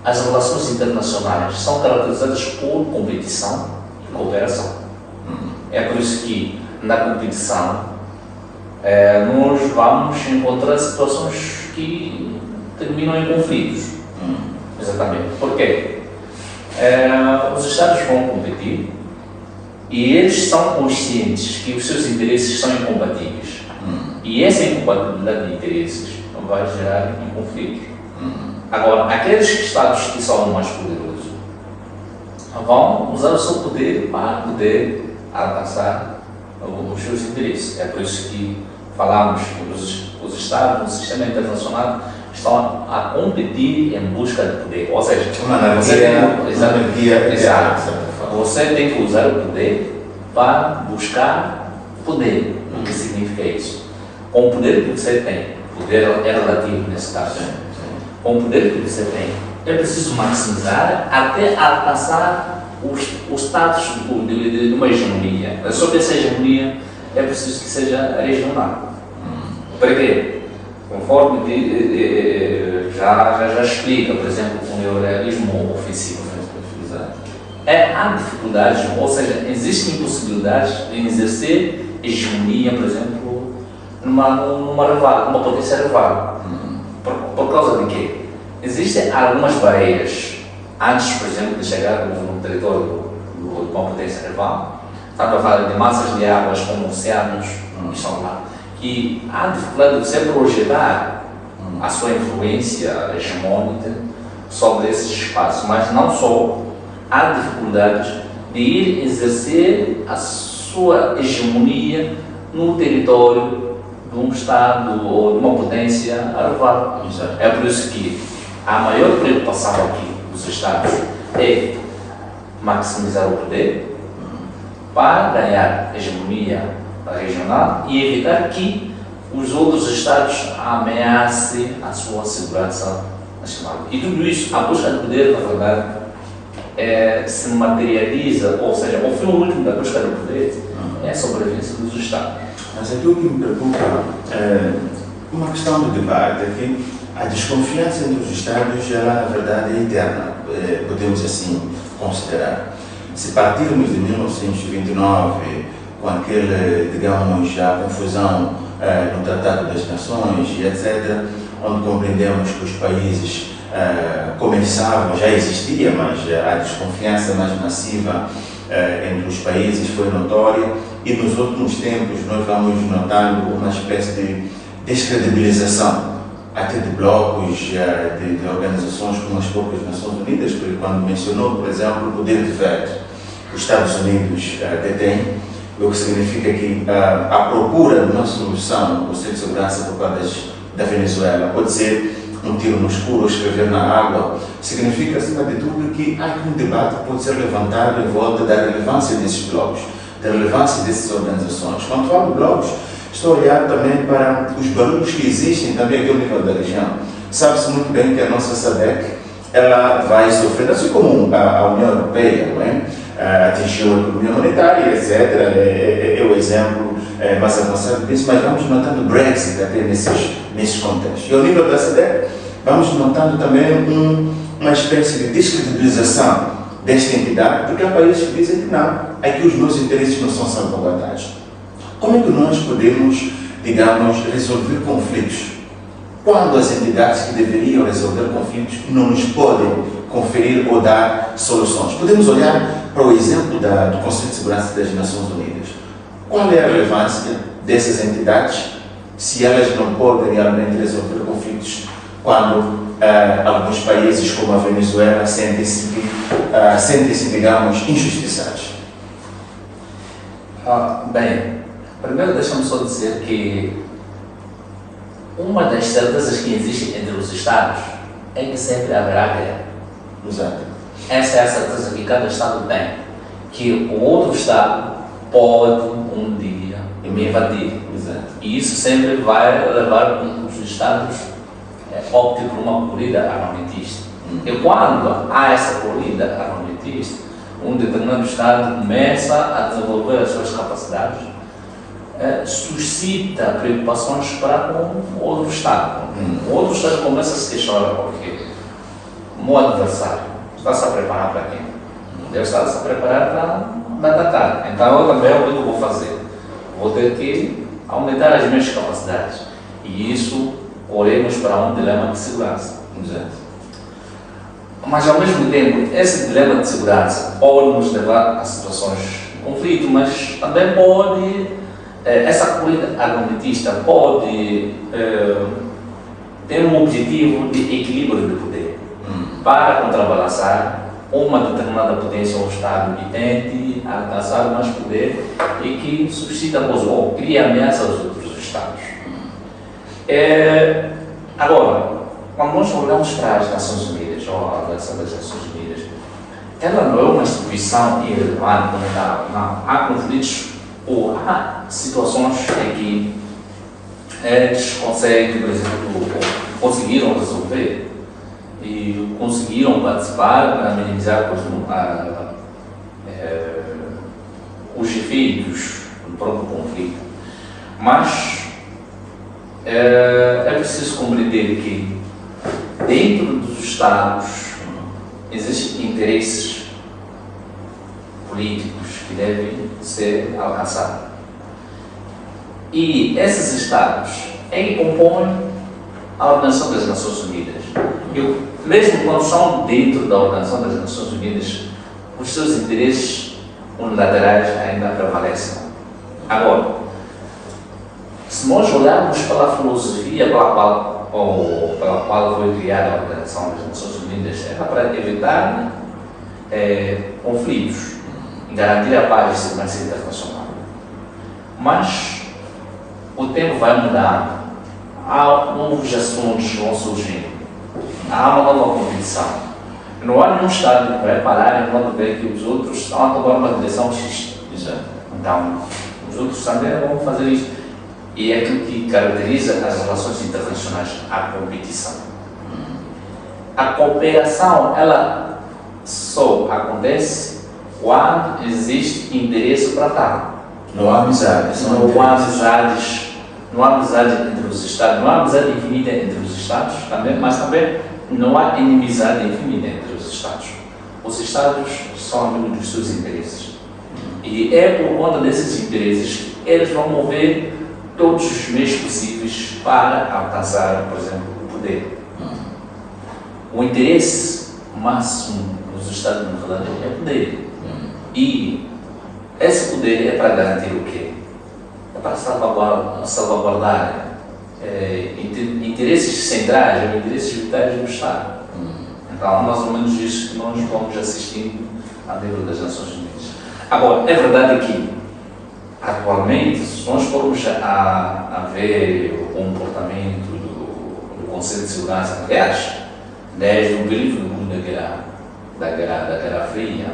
as relações internacionais são caracterizadas por competição e cooperação. É por isso que na competição nós vamos encontrar situações que terminam em conflitos. Exatamente. Por quê? Os Estados vão competir e eles são conscientes que os seus interesses são incompatíveis. E essa incompatibilidade de interesses vai gerar um conflito. Agora, aqueles Estados que são mais poderosos vão usar o seu poder para poder alcançar os seus interesses. É por isso que falamos que os Estados no sistema internacional estão a competir em busca de poder. Ou seja, você tem que usar o poder para buscar poder. O que significa isso? Com o poder que você tem, poder é relativo nesse caso, com o poder que você tem, é preciso maximizar até alcançar o status de uma hegemonia. Sobre essa hegemonia é preciso que seja regional. Para quê? Conforme já explica, por exemplo, o neoliberalismo ofensivo. Há dificuldades, ou seja, existem impossibilidades de exercer hegemonia, por exemplo, numa potência rival. Por causa de quê? Existem algumas barreiras antes, por exemplo, de chegarmos no território de uma potência rival. Estamos a falar de massas de águas como oceanos que estão lá, que há dificuldade de você projetar a sua influência hegemônica sobre esses espaços, mas não só, há dificuldades de ir exercer a sua hegemonia no território de um Estado ou de uma potência rival. É por isso que a maior preocupação aqui dos Estados é maximizar o poder para ganhar hegemonia regional e evitar que os outros Estados ameacem a sua segurança nacional. E tudo isso, a busca de poder, na verdade, se materializa, ou seja, o fim último da busca de poder é a sobrevivência dos Estados. Mas aquilo que me preocupa é uma questão de debate, é que a desconfiança entre os Estados, ela na verdade é eterna, podemos assim considerar. Se partirmos de 1929, com aquele, digamos, a confusão no Tratado das Nações e etc., onde compreendemos que os países começavam, já existia, mas a desconfiança mais massiva entre os países foi notória, e nos últimos tempos nós vamos notando uma espécie de descredibilização até de blocos, de organizações como as próprias Nações Unidas, porque quando mencionou, por exemplo, o poder de veto que os Estados Unidos detêm, o que significa que a procura de uma solução no Conselho de Segurança por parte da Venezuela pode ser um tiro no escuro ou escrever na água, significa, acima de tudo, que há aqui um debate que pode ser levantado em volta da relevância desses blocos, da relevância dessas organizações. Quando falo de blocos, estou a olhar também para os barulhos que existem também aqui ao nível da região. Sabe-se muito bem que a nossa SADC ela vai sofrer, assim como a União Europeia, não é? Atingiu a economia monetária, etc. É o exemplo mais avançado disso, mas vamos notando o Brexit até nesses contextos. E ao nível da SADC, vamos notando também uma espécie de descredibilização desta entidade, porque há países que dizem que não, aqui os meus interesses não são salvaguardados. Como é que nós podemos, digamos, resolver conflitos quando as entidades que deveriam resolver conflitos não nos podem conferir ou dar soluções? Podemos olhar para o exemplo do Conselho de Segurança das Nações Unidas. Qual é a relevância dessas entidades se elas não podem realmente resolver conflitos quando alguns países como a Venezuela sentem-se, digamos, injustiçados? Bem, primeiro deixa-me só dizer que uma das certezas que existe entre os Estados é que sempre haverá guerra. Exato. Essa é a certeza que cada Estado tem, que o outro Estado pode um dia me invadir. Exato. E isso sempre vai levar os Estados a optar por uma corrida armamentista. E quando há essa corrida armamentista, um determinado Estado começa a desenvolver as suas capacidades, suscita preocupações para com outro Estado. O outro Estado começa a se questionar porque o meu adversário está-se a preparar para quê? Ele está-se a preparar para me atacar. Então eu também o que eu vou fazer? Vou ter que aumentar as minhas capacidades. E isso corremos para um dilema de segurança. Exato. Mas ao mesmo tempo, esse dilema de segurança pode nos levar a situações de conflito, mas também pode, essa corrida armamentista pode ter um objetivo de equilíbrio de poder para contrabalançar uma determinada potência ou Estado que tente alcançar mais poder e que suscita ou cria ameaça aos outros Estados. Agora, quando nós olhamos para as Nações Unidas, ou a Organização das Nações Unidas, ela não é uma instituição irrelevante, não. Há conflitos ou há situações em que eles conseguem, por exemplo, conseguiram resolver e conseguiram participar para minimizar os efeitos do próprio conflito. Mas é preciso compreender que dentro dos Estados existem interesses políticos que devem ser alcançados. E esses Estados é que compõem a Organização das Nações Unidas. Mesmo quando são dentro da Organização das Nações Unidas, os seus interesses unilaterais ainda prevalecem. Agora, se nós olharmos pela filosofia pela qual foi criada a Organização das Nações Unidas, era para evitar conflitos e garantir a paz e segurança internacional. Mas o tempo vai mudando, há novos assuntos que vão surgindo, há uma nova competição. Não há nenhum Estado que vai parar enquanto vê que os outros estão a tomar uma direção X. Então, os outros também vão fazer isso. E é aquilo que caracteriza as relações internacionais, a competição. A cooperação, ela só acontece quando existe interesse para tal. Não há amizade. Não há amizade entre os Estados, não há amizade infinita entre os Estados, também, mas também não há inimizade infinita entre os Estados. Os Estados são amigos dos seus interesses. E é por conta desses interesses que eles vão mover todos os meios possíveis para alcançar, por exemplo, o poder. O interesse máximo dos Estados, na verdade, é o poder. E esse poder é para garantir o quê? É para salvaguardar interesses centrais ou interesses vitais do Estado. Então, mais ou menos isso que nós vamos assistindo a nível das Nações Unidas. Agora, é verdade que, atualmente, se nós formos a ver o comportamento do Conselho de Segurança, aliás, desde o período da Guerra Fria,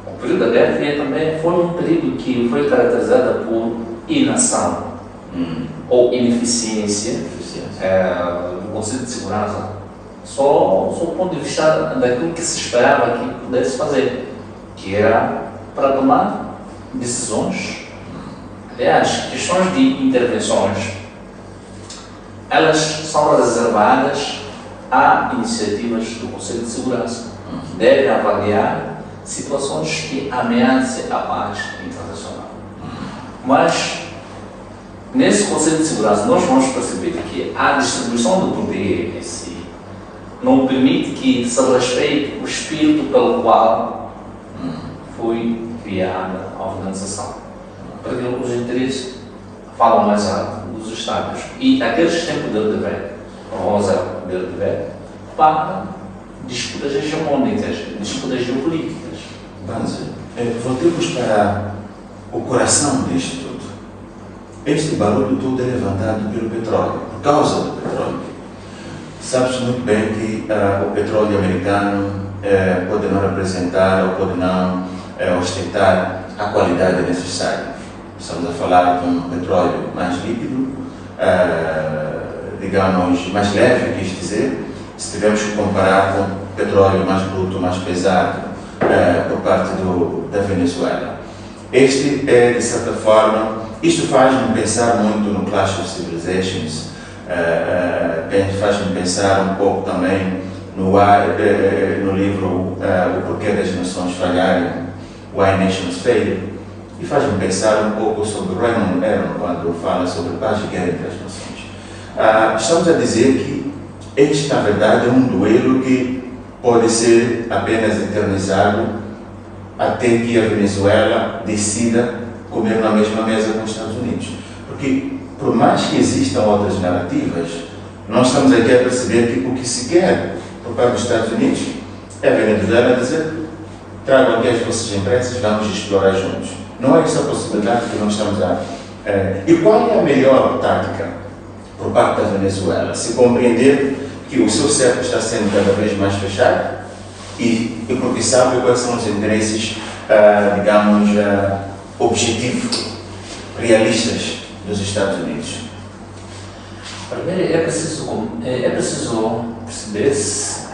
o período da Guerra Fria também foi um período que foi caracterizado por inação ou ineficiência do Conselho de Segurança. Só do ponto de vista daquilo que se esperava que pudesse fazer, que era para tomar decisões. Aliás, questões de intervenções, elas são reservadas a iniciativas do Conselho de Segurança, que devem avaliar situações que ameacem a paz internacional. Mas, nesse Conselho de Segurança, nós vamos perceber que a distribuição do poder em si não permite que se respeite o espírito pelo qual foi criada a organização. Porque os interesses falam mais alto dos Estados. E aqueles que têm poder de veto, vão usar o poder de veto para disputas hegemônicas, disputas geopolíticas. Banzer, voltemos para o coração disto tudo. Este barulho todo é levantado pelo petróleo, por causa do petróleo. Sabes muito bem que o petróleo americano pode não representar ou pode não ostentar a qualidade necessária. Estamos a falar de um petróleo mais líquido, digamos, mais leve, quis dizer, se tivermos que comparar com o petróleo mais bruto, mais pesado, por parte da Venezuela. Este é, de certa forma, isto faz-me pensar muito no Clash of Civilizations, faz-me pensar um pouco também no livro O Porquê das Nações Falharem, Why Nations Fail, e faz-me pensar um pouco sobre Raymond Aron, quando fala sobre paz e guerra entre as nações. Estamos a dizer que este, na verdade, é um duelo que pode ser apenas eternizado até que a Venezuela decida comer na mesma mesa com os Estados Unidos. Porque, por mais que existam outras narrativas, nós estamos aqui a perceber que o que se quer por parte dos Estados Unidos é a Venezuela dizer: tragam aqui as vossas empresas, vamos explorar juntos. Não é essa a possibilidade que nós estamos a... E qual é a melhor tática por parte da Venezuela? Se compreender que o seu cerco está sendo cada vez mais fechado e porque sabe quais são os interesses, digamos, objetivos, realistas dos Estados Unidos. Primeiro, é preciso perceber-se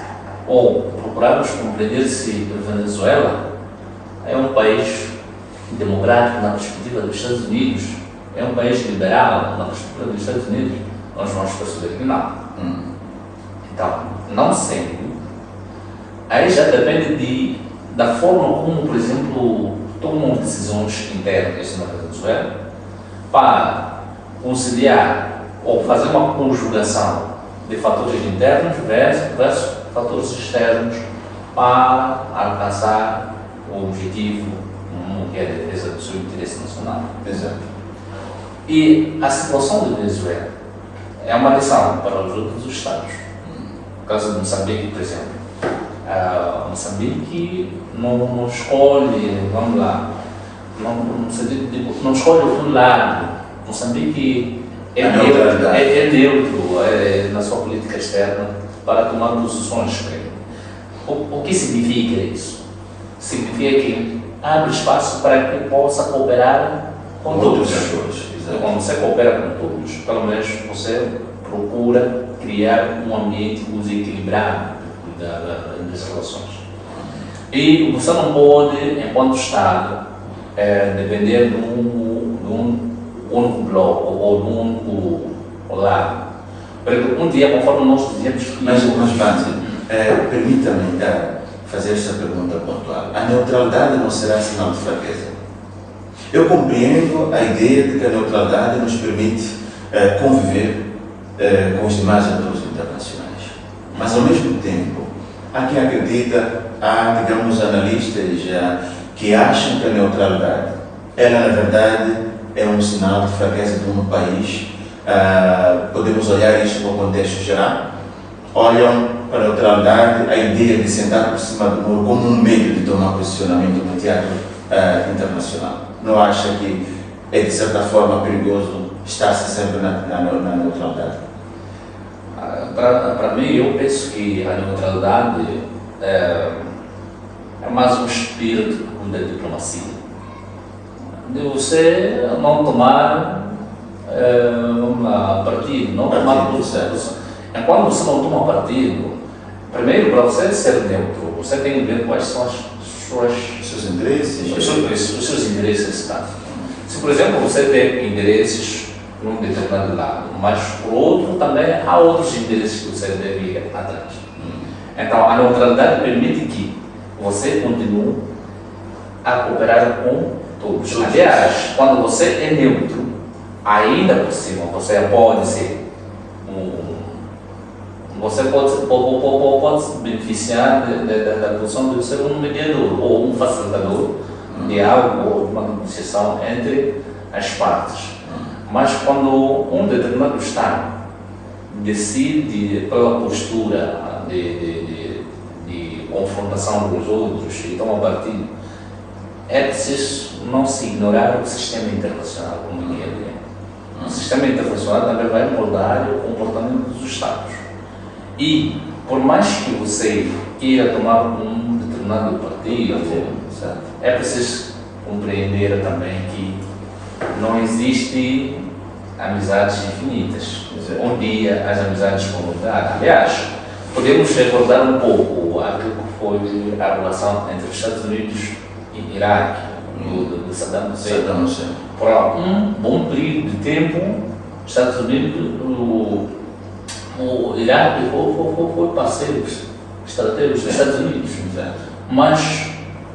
ou procurarmos compreender se a Venezuela é um país democrático na perspectiva dos Estados Unidos, é um país liberal na perspectiva dos Estados Unidos. Nós vamos perceber que não. Então, não sendo, aí já depende da forma como, por exemplo, tomam decisões internas na Venezuela para conciliar ou fazer uma conjugação de fatores internos versus fatores externos para alcançar o objetivo que é a defesa do seu interesse nacional. Exato. E a situação da Venezuela é uma lição para os outros Estados. No caso de Moçambique, por exemplo, Moçambique não escolhe, vamos lá, não escolhe o lado. Moçambique é neutro na sua política externa para tomar posições. O que significa isso? Significa que abre espaço para que possa cooperar com todos. Quando você coopera com todos, pelo menos você procura criar um ambiente equilibrado das relações. E você não pode, enquanto Estado, depender de um único bloco ou de um único lado. Porque um dia, conforme nós dizemos que... Mas permita-me fazer esta pergunta pontual. A neutralidade não será sinal de fraqueza? Eu compreendo a ideia de que a neutralidade nos permite conviver com os demais atores internacionais, mas ao mesmo tempo há quem acredita, há, digamos, analistas que acham que a neutralidade, ela na verdade é um sinal de fraqueza de um país. Podemos olhar isto para o contexto geral, olham para a neutralidade, a ideia de sentar por cima do muro como um meio de tomar posicionamento no teatro internacional. Não acha que é de certa forma perigoso estar-se sempre na neutralidade? Para mim, eu penso que a neutralidade é mais um espírito da diplomacia. De você não tomar partido, não tomar posição. Quando você não toma partido, primeiro, para você ser neutro, você tem que ver quais são os seus interesses. Os seus interesses nesse caso. Se, por exemplo, você tem interesses por um determinado lado, mas por outro também há outros interesses que você deve ir atrás. Então, a neutralidade permite que você continue a cooperar com todos. Aliás, quando você é neutro, ainda por cima, você pode ser você pode se beneficiar da posição de ser um mediador ou um facilitador de algo ou de uma negociação entre as partes. Mas quando um determinado Estado decide pela postura de confrontação com os outros e toma partido, é preciso não se ignorar o sistema internacional como ele é. O sistema internacional também vai moldar o comportamento dos Estados. E, por mais que você queira tomar um determinado partido, é preciso compreender também que não existe amizades infinitas. Um dia as amizades vão mudar. Aliás, podemos recordar um pouco aquilo que foi a relação entre os Estados Unidos e Iraque, de Saddam Hussein. Por um bom período de tempo, os Estados Unidos, o Iraque foi parceiro estratégico dos Estados Unidos. Mas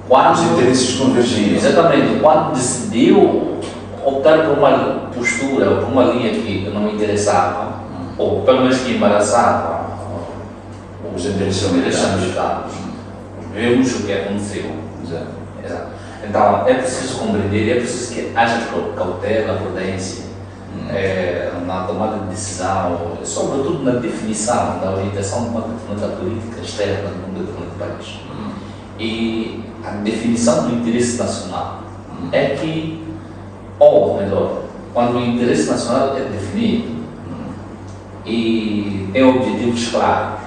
quando os interesses convergiam. Exatamente, quando decidiu optar por uma postura, ou por uma linha que não interessava, ou pelo menos que embaraçava os interesses americanos, vemos o que aconteceu. Exato. Então é preciso compreender, é preciso que haja cautela, prudência na tomada de decisão, sobretudo na definição, na orientação de uma determinada política externa de um determinado país. E a definição do interesse nacional é que, ou melhor, quando o interesse nacional é definido e tem objetivos claros,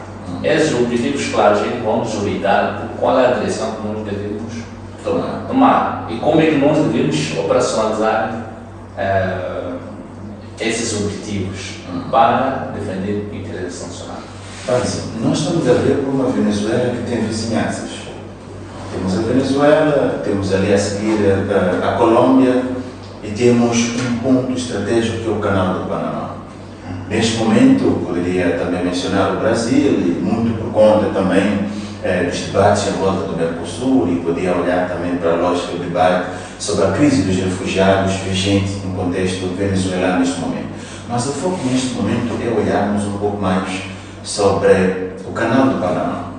esses objetivos claros vão nos orientar qual é a direção que nós devemos tomar e como é que nós devemos operacionalizar esses objetivos para defender o interesse nacional. Nós estamos a ver por uma Venezuela que tem vizinhanças. Temos a Venezuela, temos ali a seguir a Colômbia e temos um ponto estratégico que é o Canal do Panamá. Neste momento, poderia também mencionar o Brasil, e muito por conta também dos debates em volta do Mercosul, e podia olhar também para a lógica do debate sobre a crise dos refugiados vigente no contexto venezuelano neste momento. Mas o foco neste momento é olharmos um pouco mais sobre o Canal do Panamá.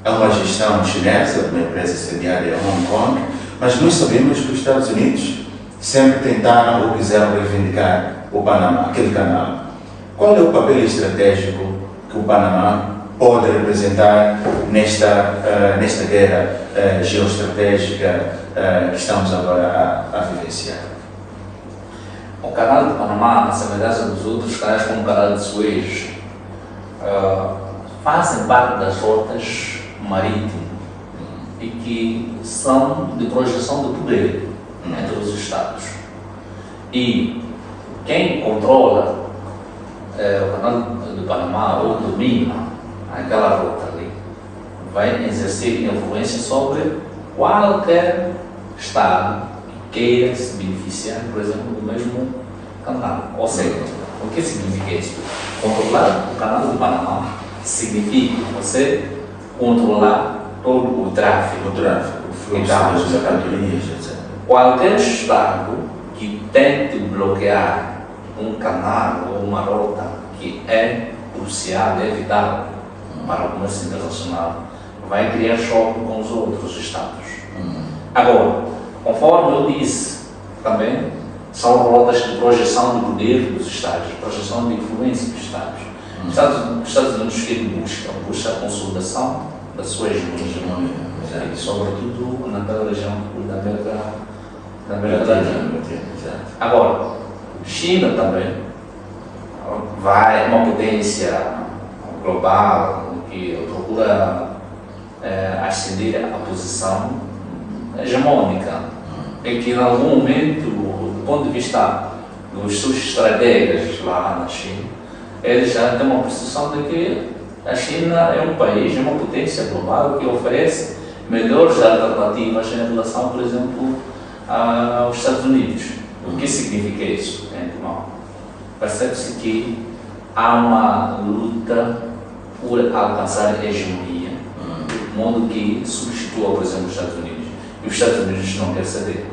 É uma gestão chinesa, de uma empresa sediada em Hong Kong, mas nós sabemos que os Estados Unidos sempre tentaram ou quiseram reivindicar o Panamá, aquele canal. Qual é o papel estratégico que o Panamá pode representar nesta guerra geoestratégica que estamos agora a vivenciar? O Canal do Panamá, a semelhança dos outros canais como o Canal de Suez, fazem parte das rotas marítimas e que são de projeção de poder entre os Estados. E quem controla o Canal do Panamá ou domina aquela rota ali vai exercer influência sobre qualquer Estado que queira se beneficiar, por exemplo, do mesmo canal. Ou seja, o que significa isso? Controlar o Canal do Panamá significa você controlar todo o tráfego. O fluxo das mercadorias, etc. qualquer Estado que tente bloquear um canal ou uma rota que é crucial, é vital para o comércio internacional, vai criar choque com os outros Estados. Agora, conforme eu disse também, são rotas de projeção de poder dos Estados, projeção de influência dos Estados. Os Estados Unidos que busca a consolidação da sua hegemonia, sobretudo naquela região da América Latina. Agora, China também é uma potência global que procura ascender a posição hegemônica, em que em algum momento, do ponto de vista dos seus estrategas lá na China, eles já têm uma percepção de que a China é um país, é uma potência global que oferece melhores alternativas em relação, por exemplo, aos Estados Unidos. O que significa isso, irmão? Percebe-se que há uma luta por alcançar a hegemonia, de modo que substitua, por exemplo, os Estados Unidos. E os Estados Unidos não querem saber.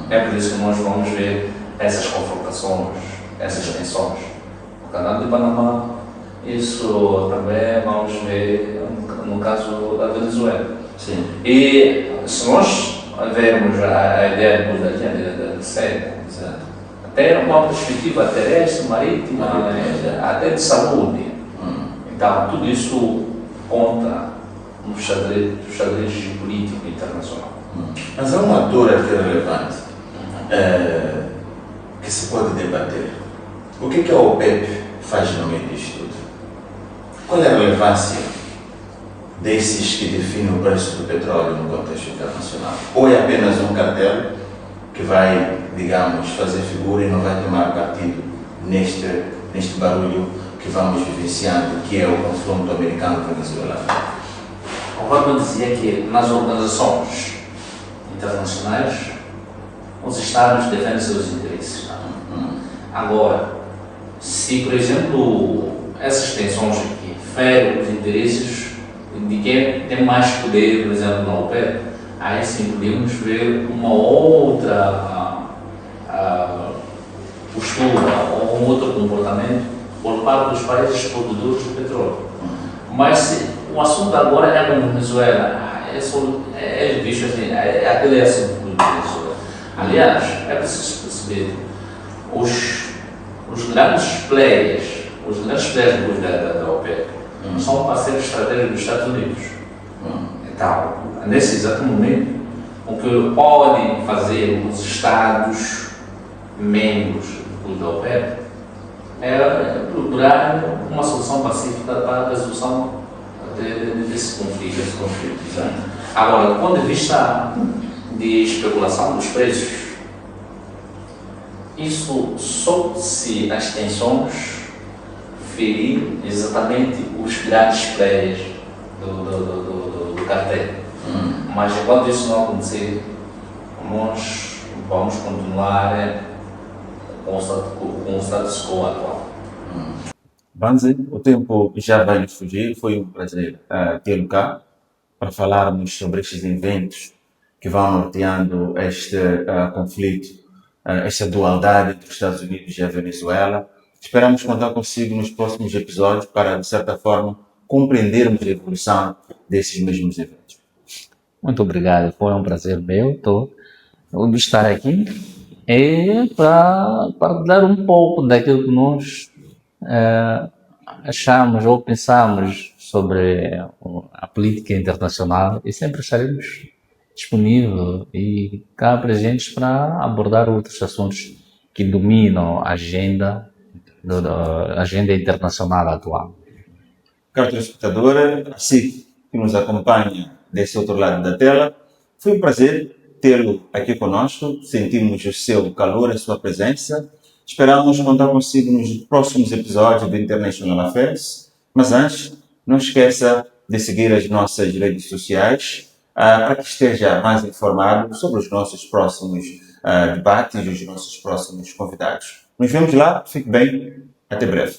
É por isso que nós vamos ver essas confrontações, essas tensões. No canal de Panamá, isso também vamos ver no caso da Venezuela. Sim. E se nós vermos a ideia depois da agenda da SEDA, até uma perspectiva terrestre, marítima, até de saúde. Então, tudo isso conta no xadrez geopolítico internacional. Mas há um ator aqui relevante que se pode debater. O que a OPEP faz no meio disto tudo? Qual é a relevância desses que definem o preço do petróleo no contexto internacional? Ou é apenas um cartel que vai, digamos, fazer figura e não vai tomar partido neste barulho que vamos vivenciando, que é o confronto americano-venezuelano? Conforme eu dizia que nas organizações internacionais, os Estados defendem seus interesses. Agora, se, por exemplo, essas tensões aqui ferem os interesses de quem tem mais poder, por exemplo, na OPEP, aí sim podemos ver uma outra postura ou um outro comportamento por parte dos países produtores de petróleo. Mas o assunto agora é com a Venezuela. É visto assim, aquele assunto do Venezuela. Aliás, é preciso perceber os grandes players da OPEP são parceiros estratégicos dos Estados Unidos. Então, nesse exato momento, o que podem fazer os Estados membros da OPEP é procurar uma solução pacífica para a resolução desse conflito. Agora, do ponto de vista de especulação dos preços, isso só se as tensões ferirem exatamente os grandes players do cartel. Mas enquanto isso não acontecer, nós vamos continuar com o status quo atual. Banzi, o tempo já vai nos fugir. Foi um prazer tê-lo cá para falarmos sobre estes eventos que vão norteando este conflito, esta dualdade entre os Estados Unidos e a Venezuela. Esperamos contar consigo nos próximos episódios para, de certa forma, compreendermos a evolução desses mesmos eventos. Muito obrigado, foi um prazer meu de estar aqui e para partilhar um pouco daquilo que nós achamos ou pensamos sobre a política internacional e sempre estaremos disponíveis e cá presentes para abordar outros assuntos que dominam a agenda internacional atual. Caro telespectador, assim que nos acompanha desse outro lado da tela, foi um prazer tê-lo aqui conosco, sentimos o seu calor, a sua presença. Esperamos contar consigo nos próximos episódios do International Affairs, mas antes, não esqueça de seguir as nossas redes sociais para que esteja mais informado sobre os nossos próximos debates e os nossos próximos convidados. Nos vemos lá, fique bem, até breve.